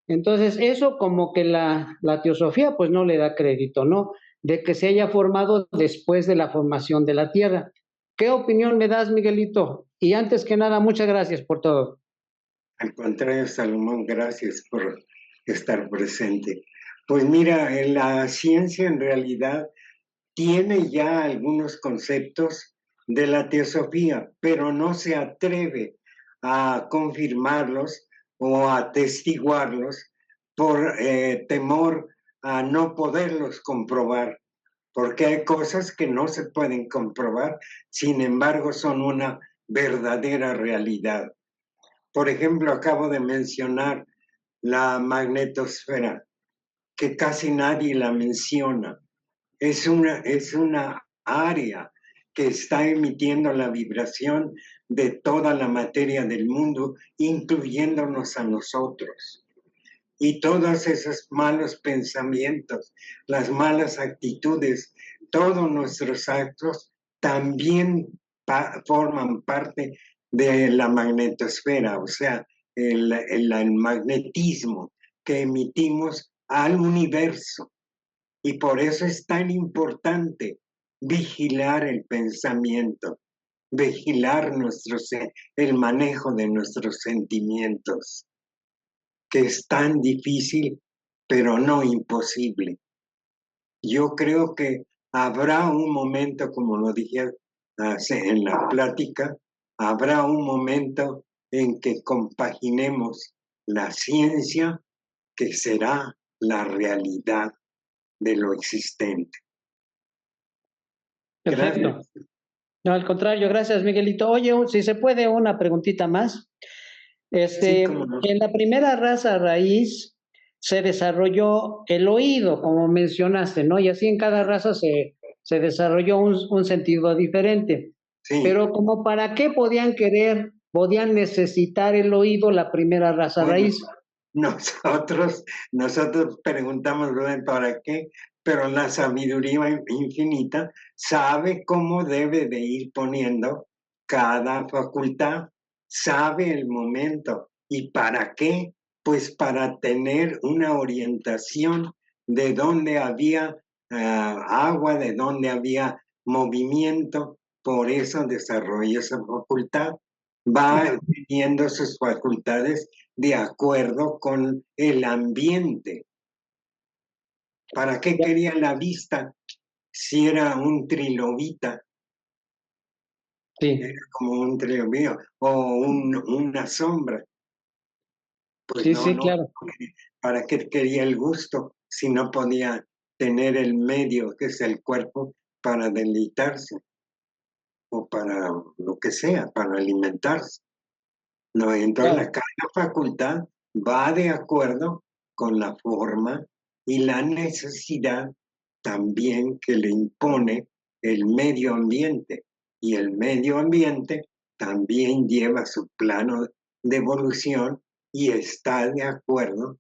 Entonces, eso como que la teosofía pues no le da crédito, ¿no? De que se haya formado después de la formación de la Tierra. ¿Qué opinión me das, Miguelito? Y antes que nada, muchas gracias por todo. Al contrario, Salomón, gracias por estar presente. Pues mira, la ciencia en realidad tiene ya algunos conceptos de la teosofía, pero no se atreve a confirmarlos o a atestiguarlos por temor a no poderlos comprobar, porque hay cosas que no se pueden comprobar, sin embargo son una verdadera realidad. Por ejemplo, acabo de mencionar la magnetosfera, que casi nadie la menciona. Es una área que está emitiendo la vibración de toda la materia del mundo, incluyéndonos a nosotros. Y todos esos malos pensamientos, las malas actitudes, todos nuestros actos también forman parte de la magnetosfera, o sea, el magnetismo que emitimos al universo. Y por eso es tan importante vigilar el pensamiento, vigilar el manejo de nuestros sentimientos, que es tan difícil, pero no imposible. Yo creo que habrá un momento, como lo dije en la plática, habrá un momento en que compaginemos la ciencia, que será la realidad de lo existente. Perfecto. Gracias. No, al contrario, gracias, Miguelito. Oye, si se puede, una preguntita más. Sí, cómo no. En la primera raza raíz se desarrolló el oído, como mencionaste, ¿no? Y así en cada raza se desarrolló un sentido diferente. Sí. Pero como para qué podían necesitar el oído la primera raza Bueno, raíz. nosotros preguntamos para qué, pero la sabiduría infinita sabe cómo debe de ir poniendo cada facultad, sabe el momento. ¿Y para qué? Pues para tener una orientación de dónde había agua, de dónde había movimiento, por eso desarrolla esa facultad. Va teniendo sus facultades de acuerdo con el ambiente. ¿Para qué quería la vista si era un trilobita? Sí. Era como un trilobita o una sombra. Pues Sí, no, sí, claro. ¿Para qué quería el gusto si no podía tener el medio que es el cuerpo para deleitarse o para lo que sea, para alimentarse? No, entonces cada facultad va de acuerdo con la forma y la necesidad también que le impone el medio ambiente. Y el medio ambiente también lleva su plano de evolución y está de acuerdo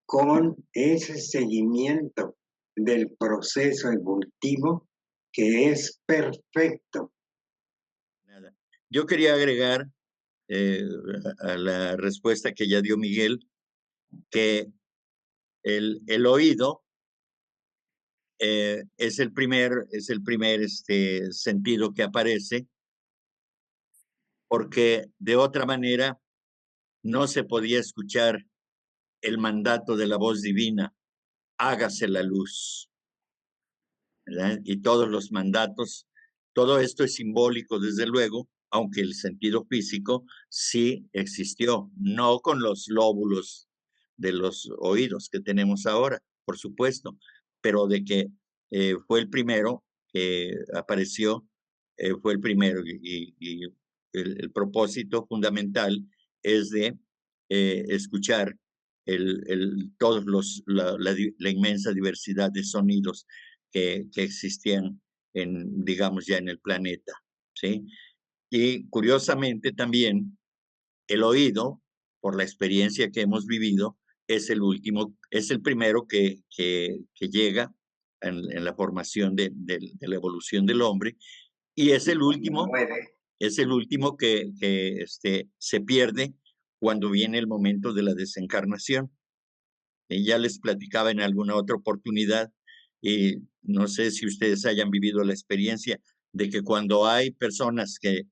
con ese seguimiento del proceso evolutivo que es perfecto. Yo quería agregar a la respuesta que ya dio Miguel, que el oído es el primer sentido que aparece, porque de otra manera no se podía escuchar el mandato de la voz divina, hágase la luz, ¿verdad? Y todos los mandatos, todo esto es simbólico, desde luego, aunque el sentido físico sí existió, no con los lóbulos de los oídos que tenemos ahora, por supuesto, pero de que fue el primero que apareció, fue el primero y el propósito fundamental es de escuchar todos la inmensa diversidad de sonidos que existían digamos, ya en el planeta, ¿sí? Y curiosamente también el oído, por la experiencia que hemos vivido, es el primero que llega en la formación de la evolución del hombre, y es el último que se pierde cuando viene el momento de la desencarnación. Y ya les platicaba en alguna otra oportunidad, y no sé si ustedes hayan vivido la experiencia de que cuando hay personas que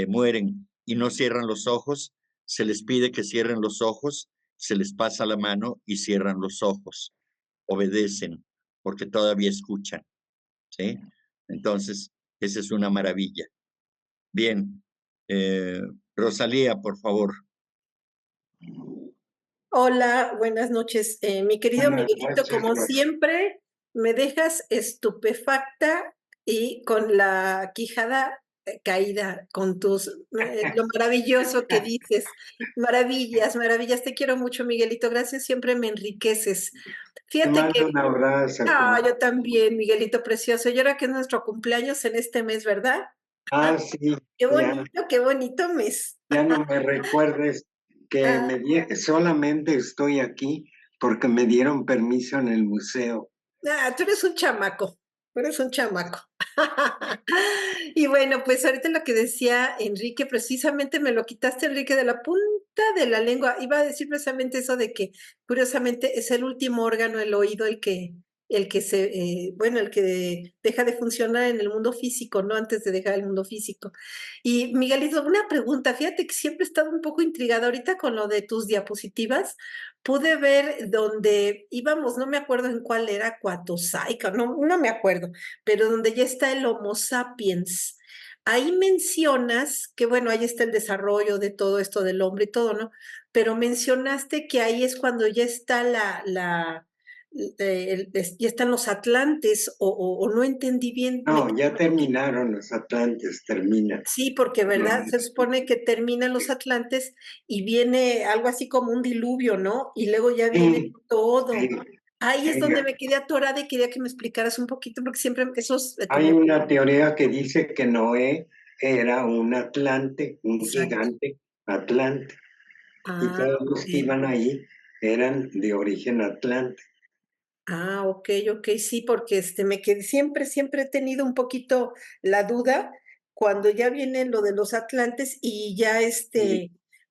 mueren y no cierran los ojos, se les pide que cierren los ojos, se les pasa la mano y cierran los ojos, obedecen, porque todavía escuchan, ¿sí? Entonces, esa es una maravilla. Bien, Rosalía, por favor. Hola, buenas noches. Mi querido Buenas Miguelito, noches, como Rosa. siempre, me dejas estupefacta y con la quijada caída con lo maravilloso que dices. Maravillas, maravillas. Te quiero mucho, Miguelito. Gracias, siempre me enriqueces. Te Fíjate mando que, un abrazo. yo también, Miguelito precioso. Y ahora que es nuestro cumpleaños en este mes, ¿verdad? Sí, Qué bonito mes. ya no me recuerdes que solamente estoy aquí porque me dieron permiso en el museo. Tú eres un chamaco, tú eres un chamaco. Y bueno, pues ahorita lo que decía Enrique, precisamente me lo quitaste, Enrique, de la punta de la lengua. Iba a decir precisamente eso de que, curiosamente, es el último órgano, el oído, el que deja de funcionar en el mundo físico, ¿no? Antes de dejar el mundo físico. Y Miguelito, una pregunta, fíjate que siempre he estado un poco intrigada ahorita con lo de tus diapositivas. Pude ver donde íbamos, no me acuerdo en cuál era, Cuatosaica, no me acuerdo, pero donde ya está el Homo sapiens. Ahí mencionas que, bueno, ahí está el desarrollo de todo esto del hombre y todo, ¿no? Pero mencionaste que ahí es cuando ya está ya están los atlantes, o no entendí bien. No, ya terminaron los atlantes, terminan. Sí, porque, ¿verdad? Se supone que terminan los atlantes y viene algo así como un diluvio, ¿no? Y luego ya viene todo. Sí. Ahí es donde me quedé atorada y quería que me explicaras un poquito, porque siempre esos... Hay una teoría que dice que Noé era un atlante, un Exacto. gigante atlante, y todos los que iban ahí eran de origen atlante. Ok, sí, porque me quedé, siempre he tenido un poquito la duda cuando ya viene lo de los atlantes y ya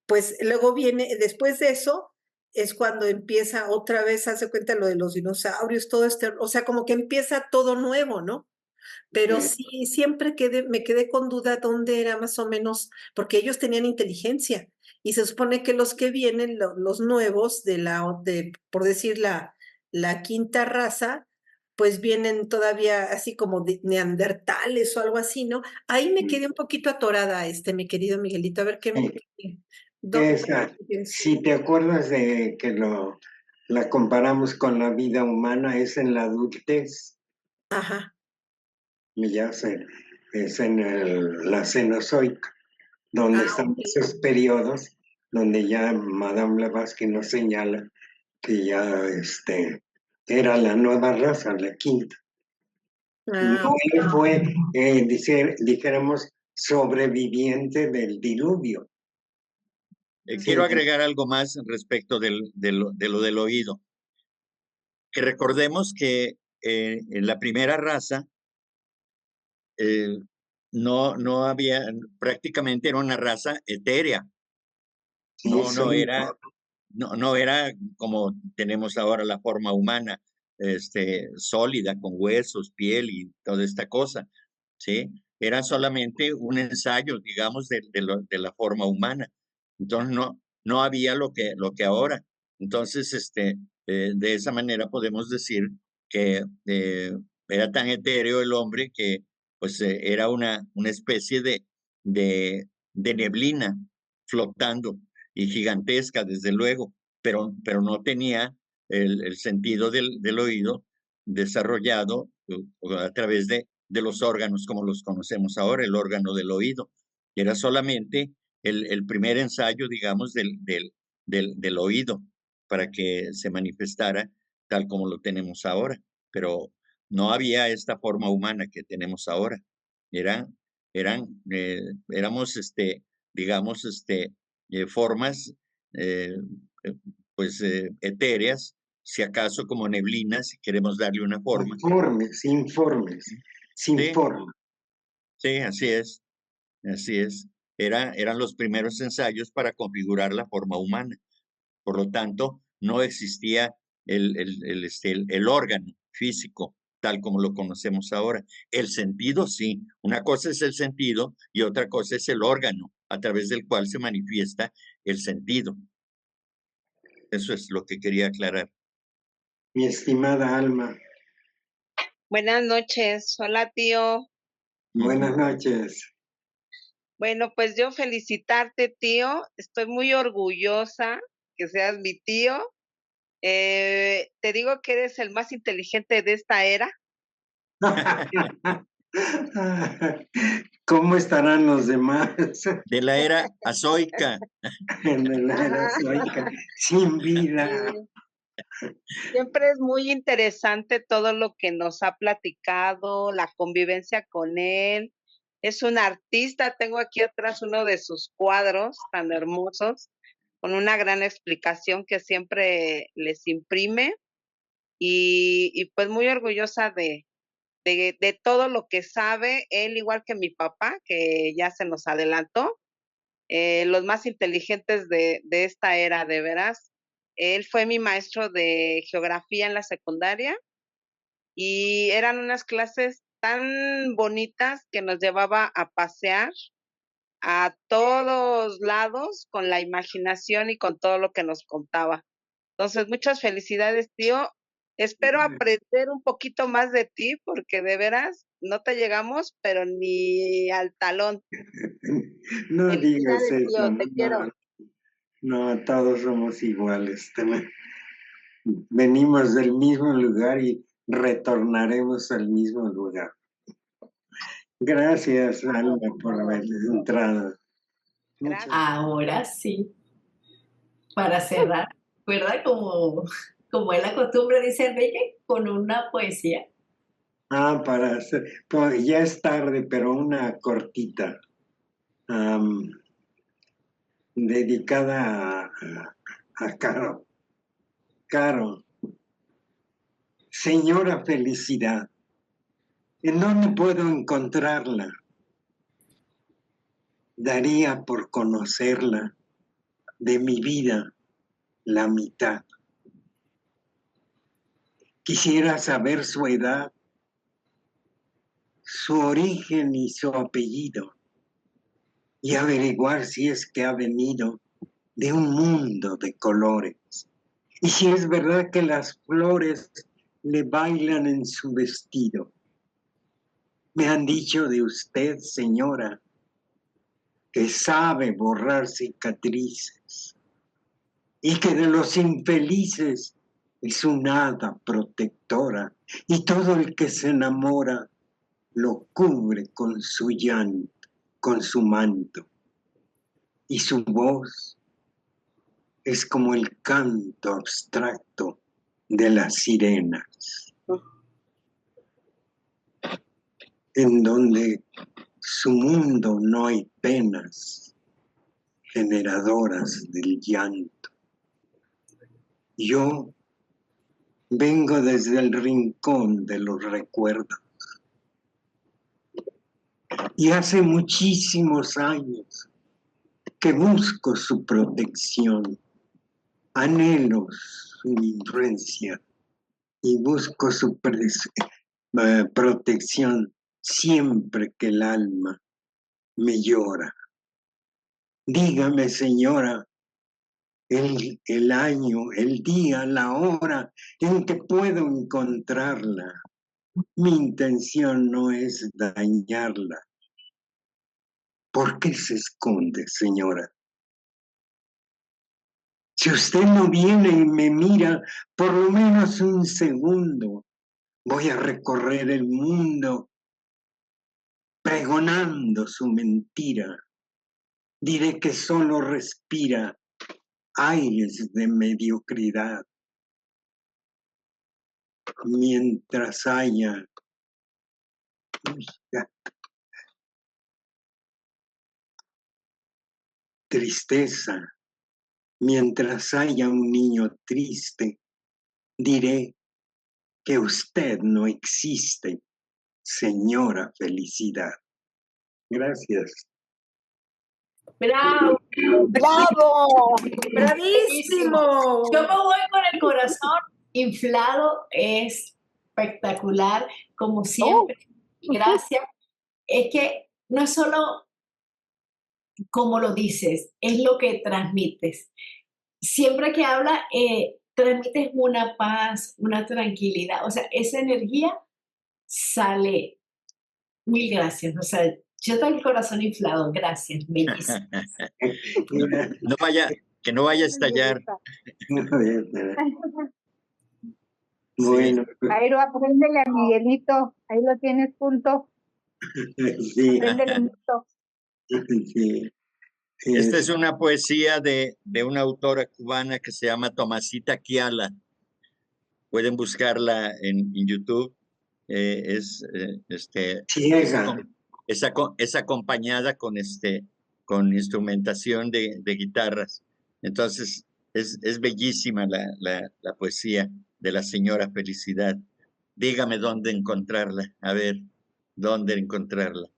pues luego viene, después de eso, es cuando empieza otra vez, hace cuenta lo de los dinosaurios, todo o sea, como que empieza todo nuevo, ¿no? Pero sí, siempre me quedé con duda dónde era más o menos, porque ellos tenían inteligencia y se supone que los que vienen, los nuevos por decir la quinta raza, pues vienen todavía así como de neandertales o algo así, ¿no? Ahí me quedé un poquito atorada, mi querido Miguelito, a ver Si te acuerdas de que la comparamos con la vida humana, es en la adultez. Ajá. Ya sé, es en la Cenozoica, donde están esos periodos donde ya Madame Blavatsky nos señala que ya era la nueva raza, la quinta. No fue, dijéramos, sobreviviente del diluvio. Quiero agregar algo más respecto de lo del oído. Que recordemos que en la primera raza no había, prácticamente era una raza etérea. No era como tenemos ahora la forma humana, sólida, con huesos, piel y toda esta cosa, ¿sí? Era solamente un ensayo, digamos, de la forma humana. Entonces no había lo que ahora. Entonces, de esa manera podemos decir que era tan etéreo el hombre que pues era una especie de neblina flotando y gigantesca, desde luego, pero no tenía el sentido del oído desarrollado a través de los órganos como los conocemos ahora, el órgano del oído. Era solamente el primer ensayo, digamos, del oído para que se manifestara tal como lo tenemos ahora, pero no había esta forma humana que tenemos ahora. Éramos, digamos, formas, pues, etéreas, si acaso como neblinas, si queremos darle una forma. Informes, sin Sí, forma. sí, así es, así es. Eran los primeros ensayos para configurar la forma humana. Por lo tanto, no existía el órgano físico tal como lo conocemos ahora. El sentido, sí. Una cosa es el sentido y otra cosa es el órgano a través del cual se manifiesta el sentido. Eso es lo que quería aclarar. Mi estimada Alma, Buenas noches. Hola, tío. buenas noches. Bueno, pues yo felicitarte, tío. Estoy muy orgullosa que seas mi tío. Te digo que eres el más inteligente de esta era. ¿Cómo estarán los demás? De la era azoica. En la era azoica, sin vida. Siempre es muy interesante todo lo que nos ha platicado, la convivencia con él. Es un artista. Tengo aquí atrás uno de sus cuadros tan hermosos, con una gran explicación que siempre les imprime. Y pues muy orgullosa de todo lo que sabe, él igual que mi papá, que ya se nos adelantó, los más inteligentes de esta era, de veras. Él fue mi maestro de geografía en la secundaria y eran unas clases tan bonitas que nos llevaba a pasear a todos lados con la imaginación y con todo lo que nos contaba. Entonces, muchas felicidades, tío. Espero aprender un poquito más de ti, porque de veras no te llegamos, pero ni al talón. No digas Felicidades, eso, tío, te quiero. no, todos somos iguales. Venimos del mismo lugar y retornaremos al mismo lugar. Gracias, Alma, por haber entrado. Gracias. Ahora sí, para cerrar, ¿verdad? Como es la costumbre, dice Enrique, con una poesía. Para hacer, pues ya es tarde, pero una cortita, dedicada a Caro. Caro, señora Felicidad, ¿en dónde puedo encontrarla? Daría por conocerla de mi vida la mitad. Quisiera saber su edad, su origen y su apellido, y averiguar si es que ha venido de un mundo de colores, y si es verdad que las flores le bailan en su vestido. Me han dicho de usted, señora, que sabe borrar cicatrices y que de los infelices es un hada protectora, y todo el que se enamora lo cubre con su llanto, con su manto, y su voz es como el canto abstracto de las sirenas, en donde su mundo no hay penas generadoras del llanto. Yo vengo desde el rincón de los recuerdos y hace muchísimos años que busco su protección, anhelo su influencia y busco su protección siempre que el alma me llora. Dígame, señora, el año, el día, la hora en que puedo encontrarla. Mi intención no es dañarla. ¿Por qué se esconde, señora? Si usted no viene y me mira por lo menos un segundo, voy a recorrer el mundo pregonando su mentira. Diré que solo respira aires de mediocridad. Mientras haya tristeza, mientras haya un niño triste, diré que usted no existe, señora felicidad. Gracias. ¡Bravo! ¡Bravo! ¡Bravísimo! Yo me voy con el corazón inflado, es espectacular, como siempre. Gracias. Es que no es solo como lo dices, es lo que transmites. Siempre que hablas, transmites una paz, una tranquilidad. O sea, esa energía sale. Mil gracias. O sea, yo tengo el corazón inflado. Gracias, bellísimo. No vaya, que no vaya a estallar. Bueno, Jairo, apréndele a Miguelito. Ahí lo tienes, punto. sí, Apréndele mucho. sí. Esta es una poesía de una autora cubana que se llama Tomasita Kiala. Pueden buscarla en YouTube. Ciega. Es acompañada con instrumentación de guitarras. Entonces, es bellísima la poesía de la señora Felicidad. Dígame dónde encontrarla. A ver, dónde encontrarla.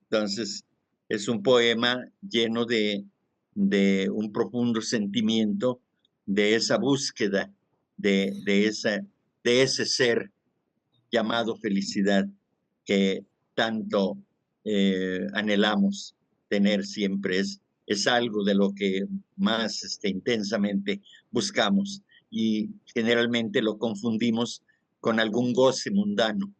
Entonces, es un poema lleno de un profundo sentimiento de esa búsqueda, de ese ser llamado felicidad que tanto anhelamos tener siempre. Es algo de lo que más intensamente buscamos y generalmente lo confundimos con algún goce mundano.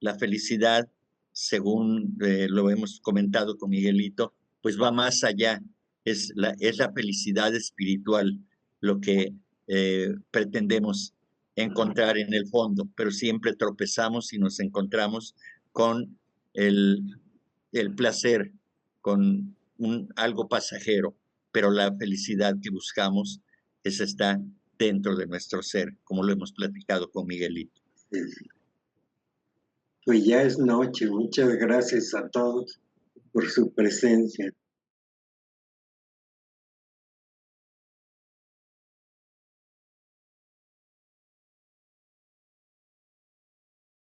La felicidad, según lo hemos comentado con Miguelito, pues va más allá, es la felicidad espiritual lo que pretendemos encontrar en el fondo, pero siempre tropezamos y nos encontramos con el placer, con algo pasajero, pero la felicidad que buscamos, esa está dentro de nuestro ser, como lo hemos platicado con Miguelito. Pues ya es noche. Muchas gracias a todos por su presencia.